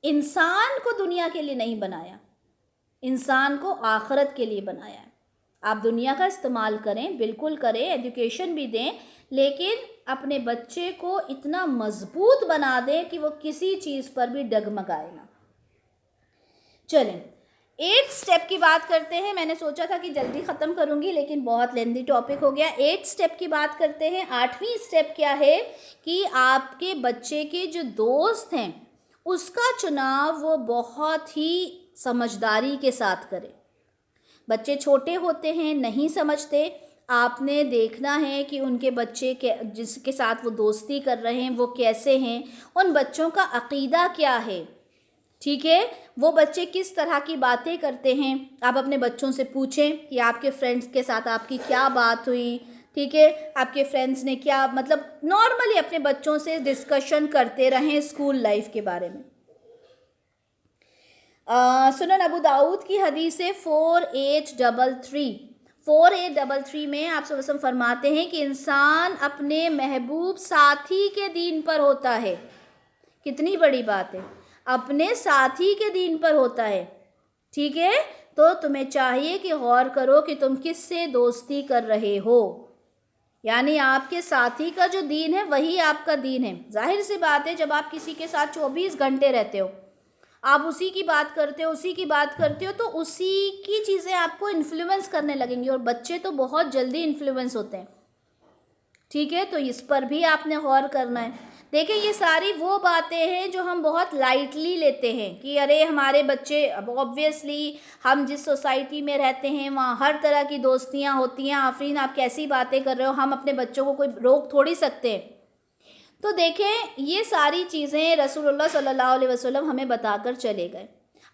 इंसान को दुनिया के लिए नहीं बनाया, इंसान को आखिरत के लिए बनाया है। आप दुनिया का इस्तेमाल करें, बिल्कुल करें, एजुकेशन भी दें, लेकिन अपने बच्चे को इतना मजबूत बना दें कि वो किसी चीज़ पर भी डगमगाए ना। चलें 8th स्टेप की बात करते हैं। मैंने सोचा था कि जल्दी ख़त्म करूंगी, लेकिन बहुत लेंदी टॉपिक हो गया। 8th स्टेप की बात करते हैं। 8वीं स्टेप क्या है कि आपके बच्चे के जो दोस्त हैं उसका चुनाव वो बहुत ही समझदारी के साथ करें। बच्चे छोटे होते हैं, नहीं समझते, आपने देखना है कि उनके बच्चे के जिसके साथ वो दोस्ती कर रहे हैं वो कैसे हैं, उन बच्चों का अक़ीदा क्या है। ठीक है, वो बच्चे किस तरह की बातें करते हैं। आप अपने बच्चों से पूछें कि आपके फ्रेंड्स के साथ आपकी क्या बात हुई। ठीक है, आपके फ्रेंड्स ने क्या, मतलब नॉर्मली अपने बच्चों से डिस्कशन करते रहें स्कूल लाइफ के बारे में। सुनन अबू दाऊद की हदीस है 4833 4833 में आप सल्लल्लाहु अलैहि वसल्लम फरमाते हैं कि इंसान अपने महबूब साथी के दीन पर होता है। कितनी बड़ी बात है, अपने साथी के दीन पर होता है। ठीक है, तो तुम्हें चाहिए कि गौर करो कि तुम किससे दोस्ती कर रहे हो, यानी आपके साथी का जो दीन है वही आपका दीन है। जाहिर सी बात है, जब आप किसी के साथ 24 घंटे रहते हो, आप उसी की बात करते हो, उसी की बात करते हो, तो उसी की चीज़ें आपको इन्फ्लुएंस करने लगेंगी, और बच्चे तो बहुत जल्दी इन्फ्लुएंस होते हैं। ठीक है, तो इस पर भी आपने गौर करना है। देखिए, ये सारी वो बातें हैं जो हम बहुत लाइटली लेते हैं कि अरे हमारे बच्चे, अब ऑब्वियसली हम जिस सोसाइटी में रहते हैं वहाँ हर तरह की दोस्तियाँ होती हैं। आफरीन, आप कैसी बातें कर रहे हो, हम अपने बच्चों को कोई रोक थोड़ी सकते हैं। तो देखें, ये सारी चीज़ें रसूलुल्लाह सल्लल्लाहु अलैहि वसल्लम हमें बताकर चले गए।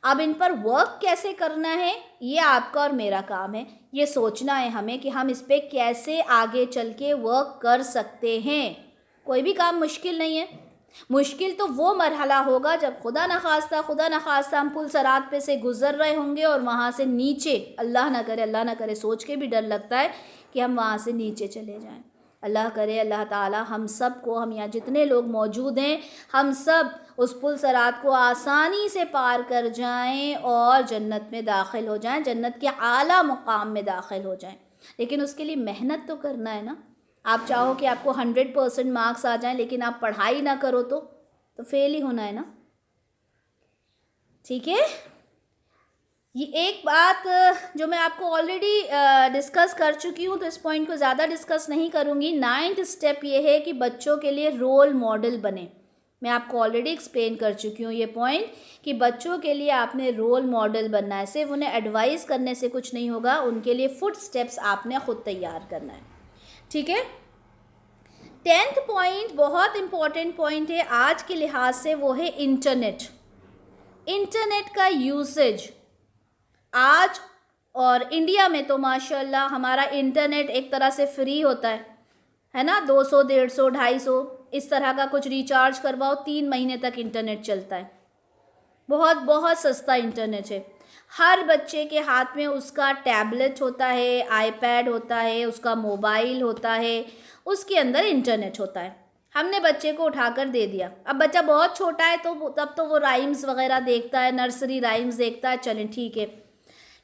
अब इन पर वर्क कैसे करना है, ये आपका और मेरा काम है। ये सोचना है हमें कि हम इस पर कैसे आगे चल के वर्क कर सकते हैं। कोई भी काम मुश्किल नहीं है। मुश्किल तो वो मरहला होगा जब खुदा न खास्ता हम पुल सरात पे से गुज़र रहे होंगे और वहाँ से नीचे, अल्लाह ना करे, सोच के भी डर लगता है कि हम वहाँ से नीचे चले जाएं। अल्लाह करे, अल्लाह ताला हम सब को, हम यहाँ जितने लोग मौजूद हैं, हम सब उस पुल सरात को आसानी से पार कर जाएं और जन्नत में दाखिल हो जाएं, जन्नत के आला मुकाम में दाखिल हो जाएं। लेकिन उसके लिए मेहनत तो करना है ना। आप चाहो कि आपको 100% मार्क्स आ जाएं, लेकिन आप पढ़ाई ना करो तो फेल ही होना है ना। ठीक है, ये एक बात जो मैं आपको ऑलरेडी डिस्कस कर चुकी हूँ, तो इस पॉइंट को ज़्यादा डिस्कस नहीं करूँगी। 9th स्टेप ये है कि बच्चों के लिए रोल मॉडल बने। मैं आपको ऑलरेडी एक्सप्लेन कर चुकी हूँ ये पॉइंट कि बच्चों के लिए आपने रोल मॉडल बनना है। सिर्फ उन्हें एडवाइस करने से कुछ नहीं होगा, उनके लिए फुट स्टेप्स आपने ख़ुद तैयार करना है। ठीक है, 10th पॉइंट बहुत इम्पॉर्टेंट पॉइंट है आज के लिहाज से, वो है इंटरनेट। इंटरनेट का यूसेज आज और इंडिया में तो माशाल्लाह हमारा इंटरनेट एक तरह से फ्री होता है ना। 200, 150, 250 इस तरह का कुछ रिचार्ज करवाओ, 3 महीने तक इंटरनेट चलता है। बहुत बहुत सस्ता इंटरनेट है। हर बच्चे के हाथ में उसका टैबलेट होता है, आईपैड होता है, उसका मोबाइल होता है, उसके अंदर इंटरनेट होता है। हमने बच्चे को उठाकर दे दिया। अब बच्चा बहुत छोटा है तो तब तो वो राइम्स वगैरह देखता है, नर्सरी राइम्स देखता है, चलें ठीक है।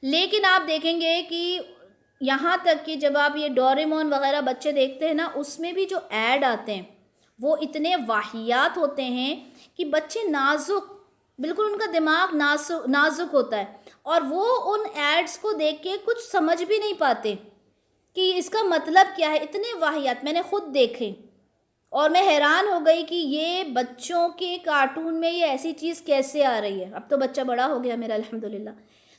लेकिन आप देखेंगे कि यहाँ तक कि जब आप ये डोरेमोन वगैरह बच्चे देखते हैं ना, उसमें भी जो ऐड आते हैं वो इतने वाहियात होते हैं कि बच्चे नाजुक, बिल्कुल उनका दिमाग नाजुक होता है, और वो उन एड्स को देख के कुछ समझ भी नहीं पाते कि इसका मतलब क्या है। इतने वाहियात मैंने खुद देखे और मैं हैरान हो गई कि ये बच्चों के कार्टून में ये ऐसी चीज़ कैसे आ रही है। अब तो बच्चा बड़ा हो गया मेरा अल्हम्दुलिल्लाह,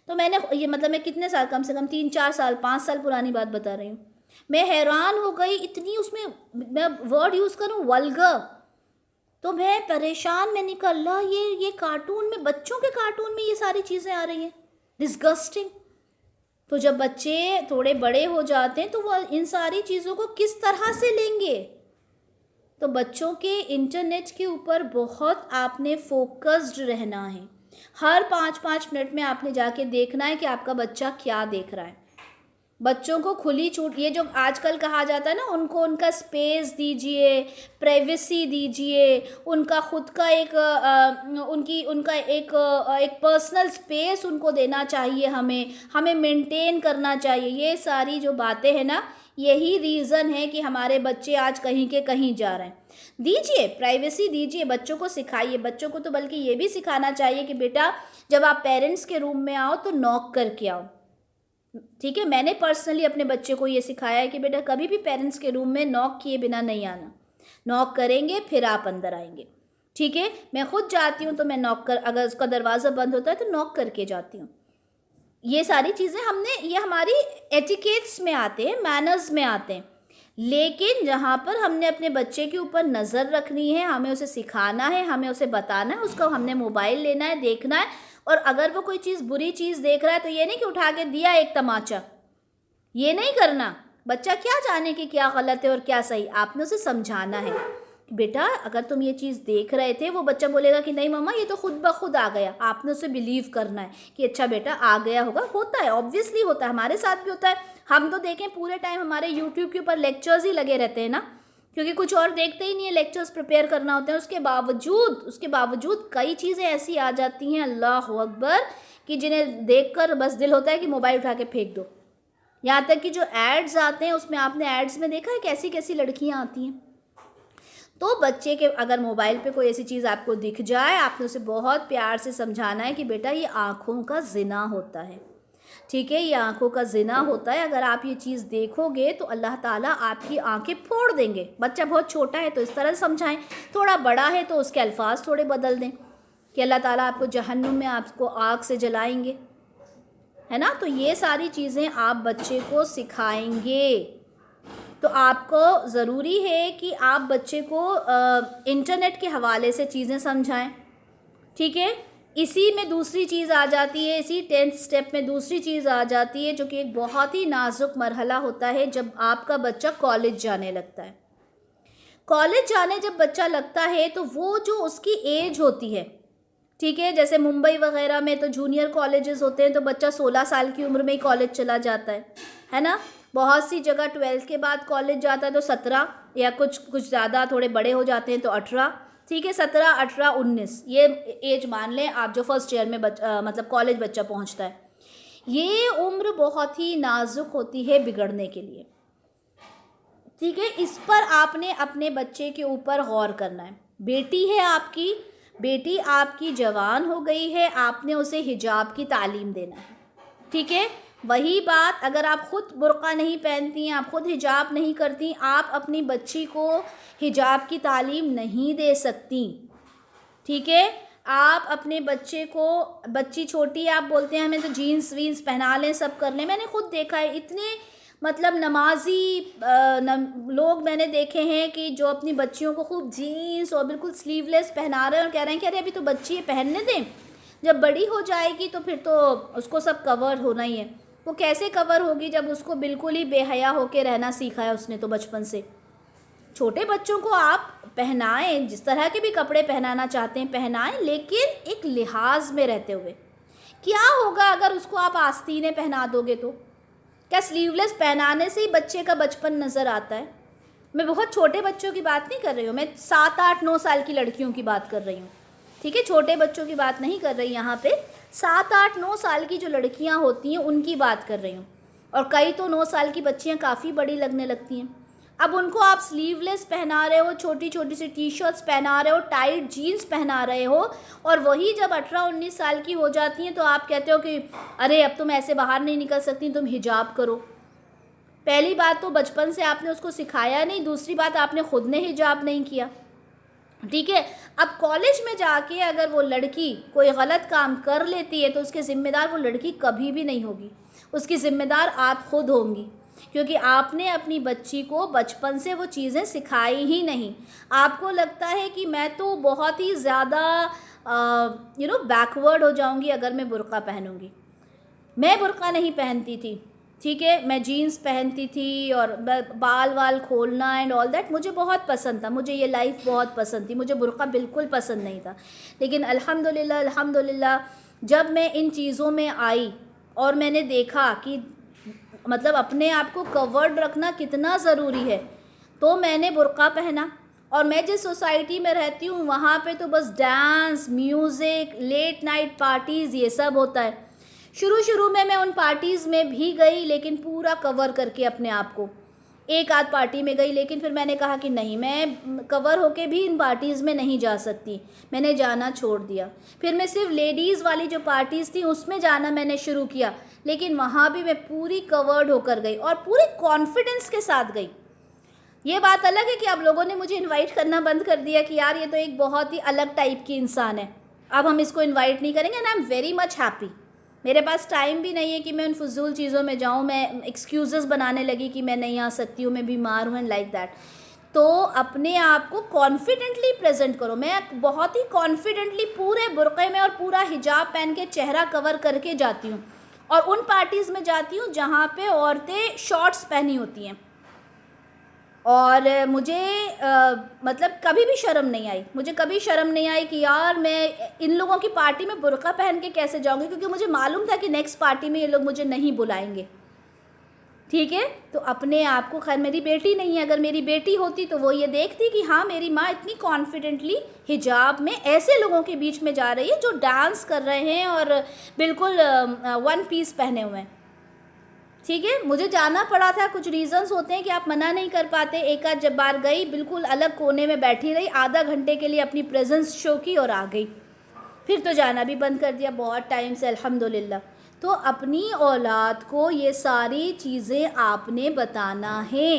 तो मैंने ये मतलब मैं कितने साल, कम से कम 3-4 साल 5 साल पुरानी बात बता रही हूँ। मैं हैरान हो गई, इतनी उसमें, मैं वर्ड यूज़ करूँ वल्गर, तो मैं परेशान, मैं निकला ये कार्टून में, बच्चों के कार्टून में ये सारी चीज़ें आ रही हैं, डिस्गस्टिंग। तो जब बच्चे थोड़े बड़े हो जाते हैं तो वो इन सारी चीज़ों को किस तरह से लेंगे। तो बच्चों के इंटरनेट के ऊपर बहुत आपने फोकस्ड रहना है। हर 5-5 मिनट में आपने जाके देखना है कि आपका बच्चा क्या देख रहा है। बच्चों को खुली छूट, ये जो आजकल कहा जाता है ना, उनको उनका स्पेस दीजिए, प्राइवेसी दीजिए, उनका खुद का एक उनका एक पर्सनल स्पेस उनको देना चाहिए, हमें मेंटेन करना चाहिए। ये सारी जो बातें हैं ना, यही रीज़न है कि हमारे बच्चे आज कहीं के कहीं जा रहे हैं। दीजिए, प्राइवेसी दीजिए, बच्चों को सिखाइए। बच्चों को तो बल्कि ये भी सिखाना चाहिए कि बेटा जब आप पेरेंट्स के रूम में आओ तो नॉक करके आओ। ठीक है, मैंने पर्सनली अपने बच्चे को ये सिखाया है कि बेटा कभी भी पेरेंट्स के रूम में नॉक किए बिना नहीं आना। नॉक करेंगे फिर आप अंदर आएंगे। ठीक है, मैं खुद जाती हूँ तो मैं नॉक कर, अगर उसका दरवाज़ा बंद होता है तो नॉक करके जाती हूँ। ये सारी चीज़ें ये हमारी एटिकेट्स में आते हैं, मैनर्स में आते हैं। लेकिन जहाँ पर हमने अपने बच्चे के ऊपर नज़र रखनी है, हमें उसे सिखाना है, हमें उसे बताना है, उसको हमने मोबाइल लेना है, देखना है, और अगर वो कोई चीज़, बुरी चीज़ देख रहा है तो ये नहीं कि उठा के दिया एक तमाचा, ये नहीं करना। बच्चा क्या जाने कि क्या गलत है और क्या सही, आपने उसे समझाना है कि बेटा अगर तुम ये चीज़ देख रहे थे, वो बच्चा बोलेगा कि नहीं मम्मा ये तो खुद ब खुद आ गया, आपने उसे बिलीव करना है कि अच्छा बेटा आ गया होगा। होता है, ऑब्वियसली होता है, हमारे साथ भी होता है। हम तो देखें पूरे टाइम हमारे यूट्यूब के ऊपर लेक्चर्स ही लगे रहते हैं ना, क्योंकि कुछ और देखते ही नहीं है, लेक्चर्स प्रिपेयर करना होते हैं। उसके बावजूद कई चीज़ें ऐसी आ जाती हैं, अल्लाह अकबर, कि जिन्हें देखकर बस दिल होता है कि मोबाइल उठा के फेंक दो। यहाँ तक कि जो एड्स आते हैं उसमें, आपने एड्स में देखा है कैसी कैसी लड़कियाँ आती हैं। तो बच्चे के अगर मोबाइल पे कोई ऐसी चीज़ आपको दिख जाए, आपने उसे बहुत प्यार से समझाना है कि बेटा ये आँखों का ज़िना होता है, ठीक है, ये आँखों का ज़िना होता है। अगर आप ये चीज़ देखोगे तो अल्लाह ताला आपकी आँखें फोड़ देंगे। बच्चा बहुत छोटा है तो इस तरह समझाएं, थोड़ा बड़ा है तो उसके अल्फाज थोड़े बदल दें कि अल्लाह ताला आपको जहन्नुम में आपको आग से जलाएंगे, है ना। तो ये सारी चीज़ें आप बच्चे को सिखाएंगे। तो आपको ज़रूरी है कि आप बच्चे को इंटरनेट के हवाले से चीज़ें समझाएं, ठीक है। इसी में दूसरी चीज़ आ जाती है, इसी 10th स्टेप में दूसरी चीज़ आ जाती है, जो कि एक बहुत ही नाजुक मरहला होता है जब आपका बच्चा कॉलेज जाने लगता है। कॉलेज जाने जब बच्चा लगता है तो वो जो उसकी एज होती है, ठीक है, जैसे मुंबई वगैरह में तो जूनियर कॉलेजेस होते हैं, तो बच्चा 16 साल की उम्र में ही कॉलेज चला जाता है ना। बहुत सी जगह 12th के बाद कॉलेज जाता है तो 17, या कुछ ज़्यादा थोड़े बड़े हो जाते हैं तो 18, ठीक है, 17, 18, 19 ये एज मान लें आप, जो फर्स्ट ईयर में मतलब कॉलेज बच्चा पहुंचता है। ये उम्र बहुत ही नाजुक होती है बिगड़ने के लिए, ठीक है। इस पर आपने अपने बच्चे के ऊपर गौर करना है। बेटी आपकी जवान हो गई है, आपने उसे हिजाब की तालीम देना है, ठीक है। वही बात अगर आप खुद बुर्का नहीं पहनती हैं, आप खुद हिजाब नहीं करती, आप अपनी बच्ची को हिजाब की तालीम नहीं दे सकती, ठीक है। आप अपने बच्चे को, बच्ची छोटी आप बोलते हैं हमें तो जीन्स वीन्स पहना लें, सब कर लें। मैंने खुद देखा है इतने मतलब नमाजी लोग मैंने देखे हैं कि जो अपनी बच्चियों को खूब जीन्स और बिल्कुल स्लीवलेस पहना रहे हैं और कह रहे हैं कि अरे अभी तो बच्ची है, पहनने दें, जब बड़ी हो जाएगी तो फिर तो उसको सब कवर होना ही है। वो कैसे कवर होगी जब उसको बिल्कुल ही बेहया होके रहना सीखा है उसने तो बचपन से। छोटे बच्चों को आप पहनाएं, जिस तरह के भी कपड़े पहनाना चाहते हैं पहनाएं, लेकिन एक लिहाज में रहते हुए। क्या होगा अगर उसको आप आस्तीनें पहना दोगे तो? क्या स्लीवलेस पहनाने से ही बच्चे का बचपन नज़र आता है? मैं बहुत छोटे बच्चों की बात नहीं कर रही हूँ, मैं 7, 8, 9 साल की लड़कियों की बात कर रही हूँ, ठीक है, छोटे बच्चों की बात नहीं कर रही यहाँ पे। 7, 8, 9 साल की जो लड़कियाँ होती हैं उनकी बात कर रही हूँ, और कई तो 9 साल की बच्चियाँ काफ़ी बड़ी लगने लगती हैं। अब उनको आप स्लीवलेस पहना रहे हो, छोटी छोटी सी टी शर्ट्स पहना रहे हो, टाइट जीन्स पहना रहे हो, और वही जब 18-19 साल की हो जाती हैं तो आप कहते हो कि अरे अब तुम ऐसे बाहर नहीं निकल सकती, तुम हिजाब करो। पहली बात तो बचपन से आपने उसको सिखाया नहीं, दूसरी बात आपने खुद ने हिजाब नहीं किया, ठीक है। अब कॉलेज में जाके अगर वो लड़की कोई गलत काम कर लेती है तो उसके ज़िम्मेदार वो लड़की कभी भी नहीं होगी, उसकी ज़िम्मेदार आप खुद होंगी, क्योंकि आपने अपनी बच्ची को बचपन से वो चीज़ें सिखाई ही नहीं। आपको लगता है कि मैं तो बहुत ही ज़्यादा बैकवर्ड हो जाऊंगी अगर मैं बुर्का पहनूंगी। मैं बुर्का नहीं पहनती थी, ठीक है, मैं जीन्स पहनती थी और बाल वाल खोलना एंड ऑल दैट मुझे बहुत पसंद था, मुझे ये लाइफ बहुत पसंद थी, मुझे बुर्का बिल्कुल पसंद नहीं था। लेकिन अल्हम्दुलिल्लाह जब मैं इन चीज़ों में आई और मैंने देखा कि मतलब अपने आप को कवर्ड रखना कितना ज़रूरी है, तो मैंने बुर्का पहना। और मैं जिस सोसाइटी में रहती हूँ वहाँ पे तो बस dance, music, late night parties, ये सब होता है। शुरू में मैं उन पार्टीज़ में भी गई, लेकिन पूरा कवर करके अपने आप को, एक आध पार्टी में गई, लेकिन फिर मैंने कहा कि नहीं, मैं कवर होके भी इन पार्टीज़ में नहीं जा सकती, मैंने जाना छोड़ दिया। फिर मैं सिर्फ लेडीज़ वाली जो पार्टीज़ थी उसमें जाना मैंने शुरू किया, लेकिन वहाँ भी मैं पूरी कवर्ड होकर गई और पूरी कॉन्फिडेंस के साथ गई। ये बात अलग है कि अब लोगों ने मुझे इनवाइट करना बंद कर दिया कि यार ये तो एक बहुत ही अलग टाइप की इंसान है, अब हम इसको इनवाइट नहीं करेंगे, and I am very much happy. मेरे पास टाइम भी नहीं है कि मैं उन फजूल चीज़ों में जाऊँ, मैं एक्सक्यूज़ेस बनाने लगी कि मैं नहीं आ सकती हूँ, मैं बीमार हूँ एंड लाइक दैट। तो अपने आप को कॉन्फिडेंटली प्रेजेंट करो। मैं बहुत ही कॉन्फिडेंटली पूरे बुर्क़े में और पूरा हिजाब पहन के चेहरा कवर करके जाती हूँ, और उन पार्टीज़ में जाती हूँ जहाँ पे औरतें शॉर्ट्स पहनी होती हैं, और मुझे मतलब कभी भी शर्म नहीं आई, मुझे कभी शर्म नहीं आई कि यार मैं इन लोगों की पार्टी में बुर्का पहन के कैसे जाऊंगी, क्योंकि मुझे मालूम था कि नेक्स्ट पार्टी में ये लोग मुझे नहीं बुलाएंगे। ठीक है, तो अपने आप को, खैर मेरी बेटी नहीं है, अगर मेरी बेटी होती तो वो ये देखती कि हाँ मेरी माँ इतनी कॉन्फिडेंटली हिजाब में ऐसे लोगों के बीच में जा रही है जो डांस कर रहे हैं और बिल्कुल वन पीस पहने हुए हैं। ठीक है, मुझे जाना पड़ा था, कुछ रीज़न्स होते हैं कि आप मना नहीं कर पाते। एक आध जब बार गई, बिल्कुल अलग कोने में बैठी रही, आधा घंटे के लिए अपनी प्रेजेंस शो की और आ गई, फिर तो जाना भी बंद कर दिया बहुत टाइम से, अल्हम्दुलिल्लाह। तो अपनी औलाद को ये सारी चीज़ें आपने बताना है,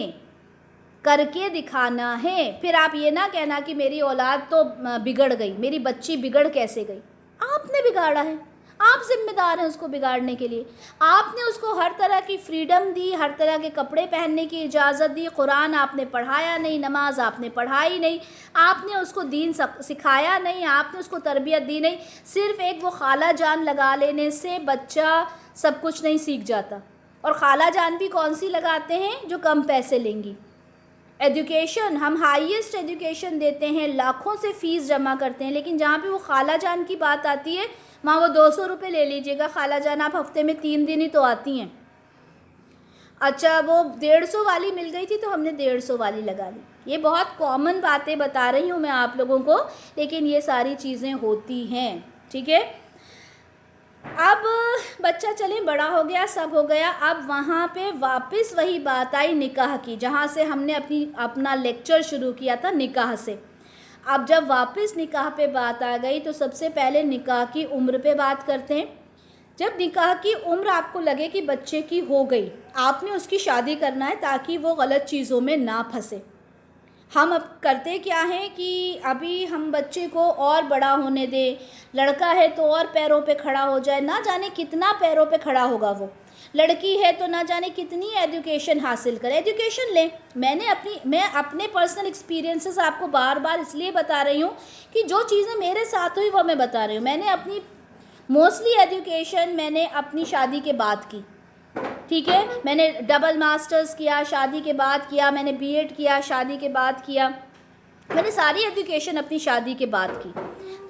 करके दिखाना है। फिर आप ये ना कहना कि मेरी औलाद तो बिगड़ गई, मेरी बच्ची बिगड़ कैसे गई, आपने बिगाड़ा है, आप जिम्मेदार हैं उसको बिगाड़ने के लिए। आपने उसको हर तरह की फ्रीडम दी, हर तरह के कपड़े पहनने की इजाज़त दी, कुरान आपने पढ़ाया नहीं, नमाज आपने पढ़ाई नहीं, आपने उसको दीन सिखाया नहीं, आपने उसको तरबियत दी नहीं। सिर्फ़ एक वो खाला जान लगा लेने से बच्चा सब कुछ नहीं सीख जाता। और खाला जान भी कौन सी लगाते हैं, जो कम पैसे लेंगी। एजुकेशन, हम हाईएस्ट एजुकेशन देते हैं, लाखों से फ़ीस जमा करते हैं, लेकिन जहाँ पे वो खाला जान की बात आती है वहाँ वो 200 रुपये ले लीजिएगा। खाला जान आप हफ्ते में 3 दिन ही तो आती हैं। अच्छा, वो 150 वाली मिल गई थी तो हमने 150 वाली लगा ली। ये बहुत कॉमन बातें बता रही हूँ मैं आप लोगों को, लेकिन ये सारी चीज़ें होती हैं। ठीक है, अब बच्चा चले बड़ा हो गया, सब हो गया। अब वहाँ पे वापस वही बात आई निकाह की, जहाँ से हमने अपना लेक्चर शुरू किया था, निकाह से। अब जब वापस निकाह पे बात आ गई तो सबसे पहले निकाह की उम्र पे बात करते हैं। जब निकाह की उम्र आपको लगे कि बच्चे की हो गई, आपने उसकी शादी करना है ताकि वो गलत चीज़ों में ना फंसे। हम अब करते क्या हैं कि अभी हम बच्चे को और बड़ा होने दें, लड़का है तो और पैरों पे खड़ा हो जाए, ना जाने कितना पैरों पे खड़ा होगा वो। लड़की है तो ना जाने कितनी एजुकेशन हासिल करे, एजुकेशन लें। मैं अपने पर्सनल एक्सपीरियंसेस आपको बार बार इसलिए बता रही हूँ कि जो चीज़ें मेरे साथ हुई वो मैं बता रही हूँ। मैंने अपनी मोस्टली एजुकेशन मैंने अपनी शादी के बाद की। ठीक है, मैंने डबल मास्टर्स किया, शादी के बाद किया, मैंने बीएड किया, शादी के बाद किया, मैंने सारी एजुकेशन अपनी शादी के बाद की।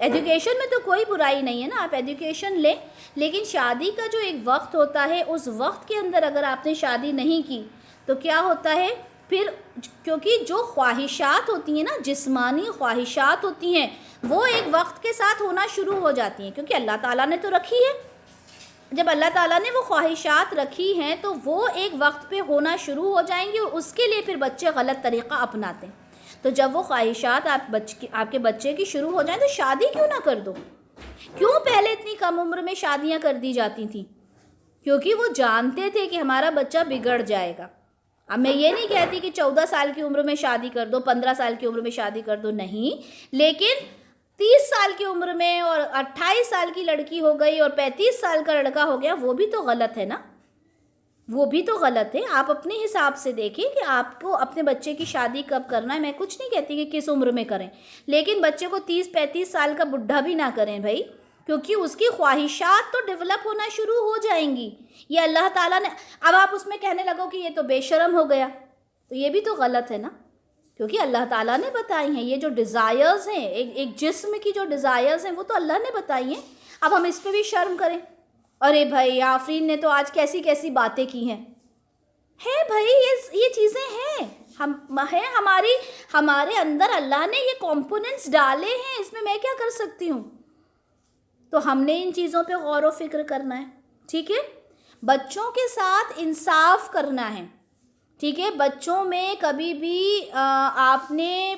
एजुकेशन में तो कोई बुराई नहीं है ना, आप एजुकेशन लें, लेकिन शादी का जो एक वक्त होता है, उस वक्त के अंदर अगर आपने शादी नहीं की तो क्या होता है फिर, क्योंकि जो ख्वाहिशात होती हैं ना, जिस्मानी ख्वाहिशात होती हैं, वो एक वक्त के साथ होना शुरू हो जाती हैं, क्योंकि अल्लाह ताला ने तो रखी है। जब अल्लाह ताला ने वो ख्वाहिशात रखी हैं तो वो एक वक्त पे होना शुरू हो जाएंगी, और उसके लिए फिर बच्चे गलत तरीक़ा अपनाते हैं। तो जब वो ख्वाहिशात आपके बच्चे की शुरू हो जाए तो शादी क्यों ना कर दो। क्यों पहले इतनी कम उम्र में शादियां कर दी जाती थी, क्योंकि वो जानते थे कि हमारा बच्चा बिगड़ जाएगा। अब मैं ये नहीं कहती कि 14 साल की उम्र में शादी कर दो, 15 साल की उम्र में शादी कर दो, नहीं, लेकिन 30 साल की उम्र में और 28 साल की लड़की हो गई और 35 साल का लड़का हो गया, वो भी तो गलत है ना, वो भी तो गलत है। आप अपने हिसाब से देखिए कि आपको अपने बच्चे की शादी कब करना है। मैं कुछ नहीं कहती कि किस उम्र में करें, लेकिन बच्चे को 30-35 साल का बुढ़ा भी ना करें भाई, क्योंकि उसकी ख्वाहिशात तो डेवलप होना शुरू हो जाएंगी। ये अल्लाह ताला ने, अब आप उसमें कहने लगो कि ये तो बेशरम हो गया, तो ये भी तो गलत है ना, क्योंकि अल्लाह ताला ने बताई हैं। ये जो डिज़ायर्स हैं, एक जिस्म की जो डिज़ायर्स हैं, वो तो अल्लाह ने बताई हैं। अब हम इस पर भी शर्म करें, अरे भाई आफरीन ने तो आज कैसी कैसी बातें की हैं। है भाई, ये चीज़ें हैं, हमारे अंदर अल्लाह ने ये कंपोनेंट्स डाले हैं, इसमें मैं क्या कर सकती हूँ। तो हमने इन चीज़ों पे गौर व फिक्र करना है। ठीक है, बच्चों के साथ इंसाफ करना है। ठीक है, बच्चों में कभी भी आपने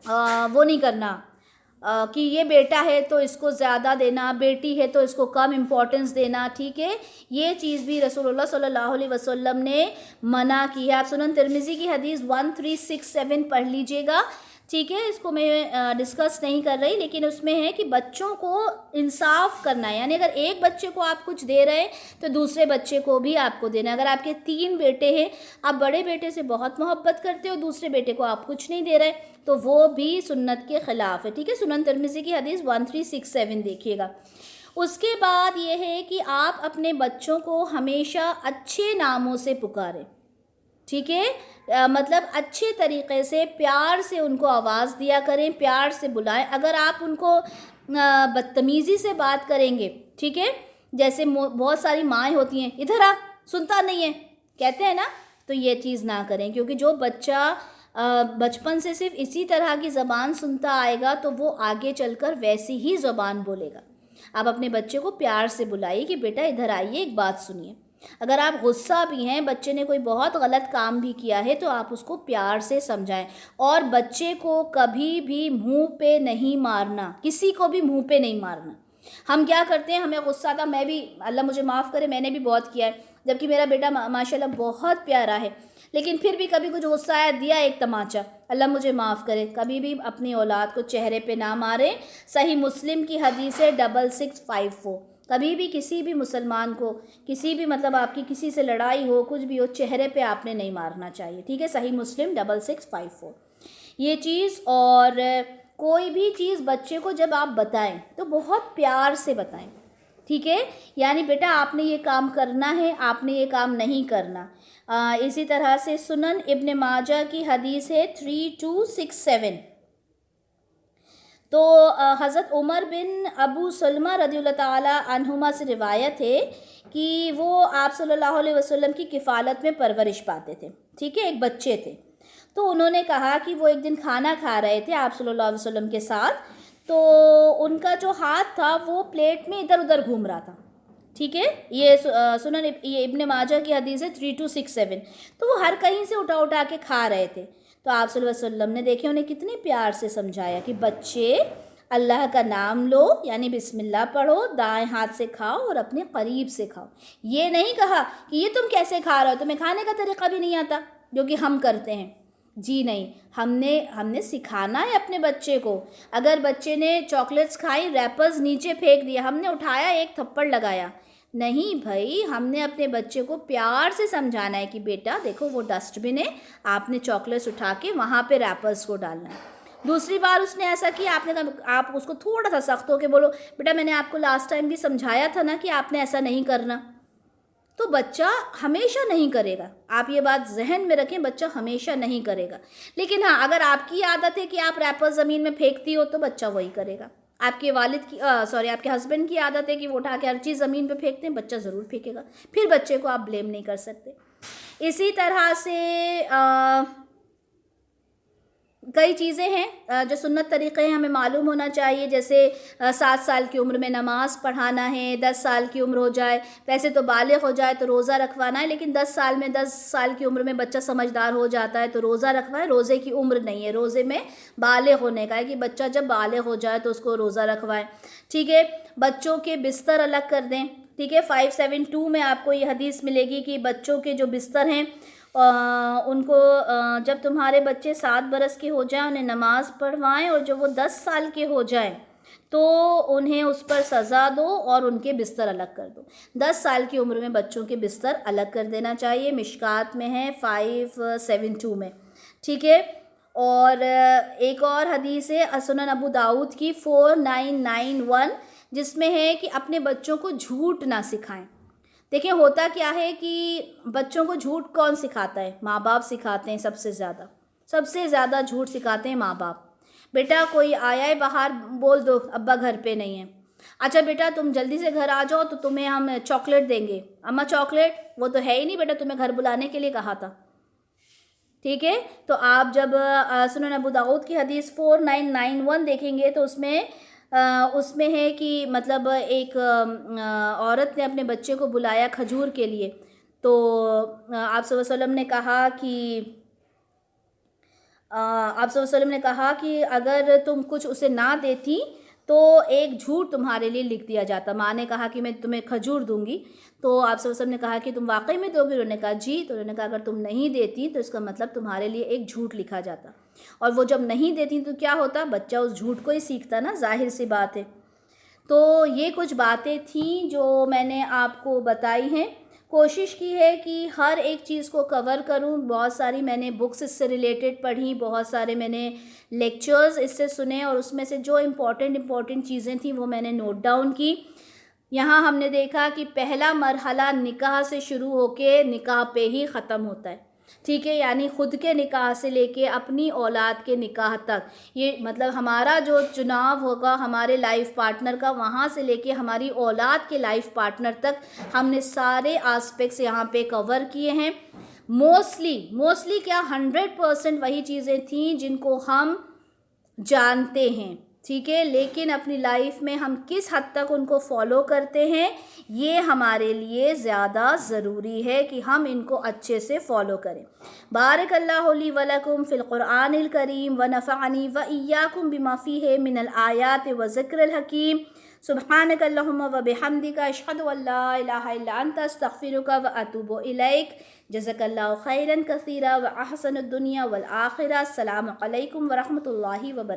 वो नहीं करना कि ये बेटा है तो इसको ज़्यादा देना, बेटी है तो इसको कम इम्पोर्टेंस देना। ठीक है, ये चीज़ भी रसूलुल्लाह सल्लल्लाहु अलैहि वसल्लम ने मना की है। आप सुनन तिरमिज़ी की हदीस 1367 पढ़ लीजिएगा। ठीक है, इसको मैं डिस्कस नहीं कर रही, लेकिन उसमें है कि बच्चों को इंसाफ करना है, यानी अगर एक बच्चे को आप कुछ दे रहे हैं तो दूसरे बच्चे को भी आपको देना है। अगर आपके 3 बेटे हैं, आप बड़े बेटे से बहुत मोहब्बत करते हो, दूसरे बेटे को आप कुछ नहीं दे रहे, तो वो भी सुन्नत के ख़िलाफ़ है। ठीक है, सुनन तिरमिज़ी की हदीस 1367 देखिएगा। उसके बाद ये है कि आप अपने बच्चों को हमेशा अच्छे नामों से पुकारें। ठीक है। मतलब अच्छे तरीक़े से प्यार से उनको आवाज़ दिया करें, प्यार से बुलाएं। अगर आप उनको बदतमीज़ी से बात करेंगे, ठीक है, जैसे बहुत सारी माएँ होती हैं, इधर आ, सुनता नहीं है, कहते हैं ना, तो ये चीज़ ना करें, क्योंकि जो बच्चा बचपन से सिर्फ इसी तरह की ज़बान सुनता आएगा तो वो आगे चलकर वैसी ही ज़बान बोलेगा। आप अपने बच्चे को प्यार से बुलाइए कि बेटा इधर आइए, एक बात सुनिए। अगर आप गुस्सा भी हैं, बच्चे ने कोई बहुत गलत काम भी किया है, तो आप उसको प्यार से समझाएं। और बच्चे को कभी भी मुंह पे नहीं मारना, किसी को भी मुंह पे नहीं मारना। हम क्या करते हैं, हमें गुस्सा था, मैं भी, अल्लाह मुझे माफ़ करे, मैंने भी बहुत किया है, जबकि मेरा बेटा माशाल्लाह बहुत प्यारा है, लेकिन फिर भी कभी कुछ गुस्सा आया, दिया एक तमाचा, अल्लाह मुझे माफ़ करे। कभी भी अपनी औलाद को चेहरे पे ना मारें। सही मुस्लिम की हदीस है 6654, कभी भी किसी भी मुसलमान को, किसी भी, मतलब आपकी किसी से लड़ाई हो, कुछ भी हो, चेहरे पे आपने नहीं मारना चाहिए, ठीक है। सही मुस्लिम 6654 ये चीज़। और कोई भी चीज़ बच्चे को जब आप बताएं तो बहुत प्यार से बताएं, ठीक है। यानी बेटा आपने ये काम करना है, आपने ये काम नहीं करना। इसी तरह से सुनन इब्न माजा की हदीस है 3267, तो हज़रत उमर बिन अबू सलमा रज़ियल्लाहु ताला अन्हुमा से रिवायत है कि वो आप सल्लल्लाहु अलैहि वसल्लम की किफ़ालत में परवरिश पाते थे, ठीक है, एक बच्चे थे। तो उन्होंने कहा कि वो एक दिन खाना खा रहे थे आप सल्लल्लाहु अलैहि वसल्लम के साथ, तो उनका जो हाथ था वो प्लेट में इधर उधर घूम रहा था, ठीक है। ये सुनन, ये इब्न माजा की हदीस है 3267। तो वो हर कहीं से उठा उठा के खा रहे थे, तो आप सल्लल्लाहु अलैहि वसल्लम ने देखे, उन्हें कितने प्यार से समझाया कि बच्चे अल्लाह का नाम लो, यानी बिस्मिल्लाह पढ़ो, दाएं हाथ से खाओ और अपने करीब से खाओ। ये नहीं कहा कि ये तुम कैसे खा रहे हो, तुम्हें खाने का तरीक़ा भी नहीं आता, जो कि हम करते हैं। जी नहीं, हमने सिखाना है अपने बच्चे को। अगर बच्चे ने चॉकलेट्स खाई, रैपर्स नीचे फेंक दिया, हमने उठाया, एक थप्पड़ लगाया नहीं भाई, हमने अपने बच्चे को प्यार से समझाना है कि बेटा देखो वो डस्टबिन है, आपने चॉकलेट्स उठा के वहाँ पे रैपर्स को डालना है। दूसरी बार उसने ऐसा किया, आपने कहा, आप उसको थोड़ा सा सख्त होकर बोलो, बेटा मैंने आपको लास्ट टाइम भी समझाया था ना कि आपने ऐसा नहीं करना, तो बच्चा हमेशा नहीं करेगा। आप ये बात जहन में रखें, बच्चा हमेशा नहीं करेगा। लेकिन हाँ, अगर आपकी आदत है कि आप रैपर ज़मीन में फेंकती हो तो बच्चा वही करेगा। आपके वालिद की आपके हस्बैंड की आदत है कि वो उठा के हर चीज़ ज़मीन पे फेंकते हैं, बच्चा ज़रूर फेंकेगा, फिर बच्चे को आप ब्लेम नहीं कर सकते। इसी तरह से कई चीज़ें हैं जो सुन्नत तरीक़े हैं, हमें मालूम होना चाहिए। जैसे 7 साल की उम्र में नमाज़ पढ़ाना है, 10 साल की उम्र हो जाए, वैसे तो बालिग़ हो जाए तो रोज़ा रखवाना है, लेकिन 10 साल की उम्र में बच्चा समझदार हो जाता है तो रोज़ा रखवाएं। रोज़े की उम्र नहीं है, रोज़े में बालिग़ होने का है कि बच्चा जब बालिग़ हो जाए तो उसको रोज़ा रखवाएं, ठीक है। बच्चों के बिस्तर अलग कर दें, ठीक है। 572 में आपको ये हदीस मिलेगी कि बच्चों के जो बिस्तर हैं उनको जब तुम्हारे बच्चे 7 बरस के हो जाएं उन्हें नमाज़ पढ़वाएं, और जब वो 10 साल के हो जाएं तो उन्हें उस पर सज़ा दो और उनके बिस्तर अलग कर दो। 10 साल की उम्र में बच्चों के बिस्तर अलग कर देना चाहिए, मिशकात में है 572 में, ठीक है। और एक और हदीस है सुनन अबू दाऊद की 4991, जिसमें है कि अपने बच्चों को झूठ ना सिखाएं। देखिए होता क्या है कि बच्चों को झूठ कौन सिखाता है, माँ बाप सिखाते हैं। सबसे ज़्यादा झूठ सिखाते हैं माँ बाप। बेटा कोई आया है बाहर, बोल दो अब्बा घर पे नहीं है। अच्छा बेटा तुम जल्दी से घर आ जाओ तो तुम्हें हम चॉकलेट देंगे। अम्मा चॉकलेट, वो तो है ही नहीं बेटा, तुम्हें घर बुलाने के लिए कहा था, ठीक है। तो आप जब सुनन अबू दाऊद की हदीस 4991 देखेंगे तो उसमें है कि मतलब एक औरत ने अपने बच्चे को बुलाया खजूर के लिए, तो आप सल्लल्लाहु अलैहि वसल्लम ने कहा कि अगर तुम कुछ उसे ना देती तो एक झूठ तुम्हारे लिए लिख दिया जाता। माँ ने कहा कि मैं तुम्हें खजूर दूंगी, तो आप सल्लल्लाहु अलैहि वसल्लम ने कहा कि तुम वाकई में दोगे? उन्होंने कहा जी। तो उन्होंने कहा अगर तुम नहीं देती तो इसका मतलब तुम्हारे लिए एक झूठ लिखा जाता, और वो जब नहीं देती तो क्या होता, बच्चा उस झूठ को ही सीखता ना, जाहिर सी बात है। तो ये कुछ बातें थीं जो मैंने आपको बताई हैं। कोशिश की है कि हर एक चीज़ को कवर करूं। बहुत सारी मैंने बुक्स इससे रिलेटेड पढ़ी, बहुत सारे मैंने लेक्चर्स इससे सुने, और उसमें से जो इम्पॉर्टेंट चीज़ें थी वो मैंने नोट डाउन की। यहाँ हमने देखा कि पहला मरहला निकाह से शुरू होके निकाह पे ही ख़त्म होता है। ठीक है, यानी ख़ुद के निकाह से लेके अपनी औलाद के निकाह तक, ये मतलब हमारा जो चुनाव होगा हमारे लाइफ पार्टनर का, वहाँ से लेके हमारी औलाद के लाइफ पार्टनर तक हमने सारे आस्पेक्ट्स यहाँ पे कवर किए हैं। मोस्टली क्या 100% वही चीज़ें थीं जिनको हम जानते हैं, ठीक है, लेकिन अपनी लाइफ में हम किस हद तक उनको फॉलो करते हैं ये हमारे लिए ज़्यादा ज़रूरी है कि हम इनको अच्छे से फॉलो करें। बारकल्लाहु ली व लकुम फ़िल क़ुरआनिल करीम व नफ़अनी व इय्याकुम बिमा फ़ीहि मिनल आयाति व ज़िक्रिल हकीम। सुब्हानकल्लाहुम्मा व बिहम्दिका अशहदु अल्ला इलाहा इल्ला अंता अस्तग़फ़िरुका व अतूबु इलैक। जज़ाकल्लाहु खैरन कसीरा व अहसनुद दुनिया वल आखिरा। अस्सलामु अलैकुम व रहमतुल्लाहि व बरकातुहू।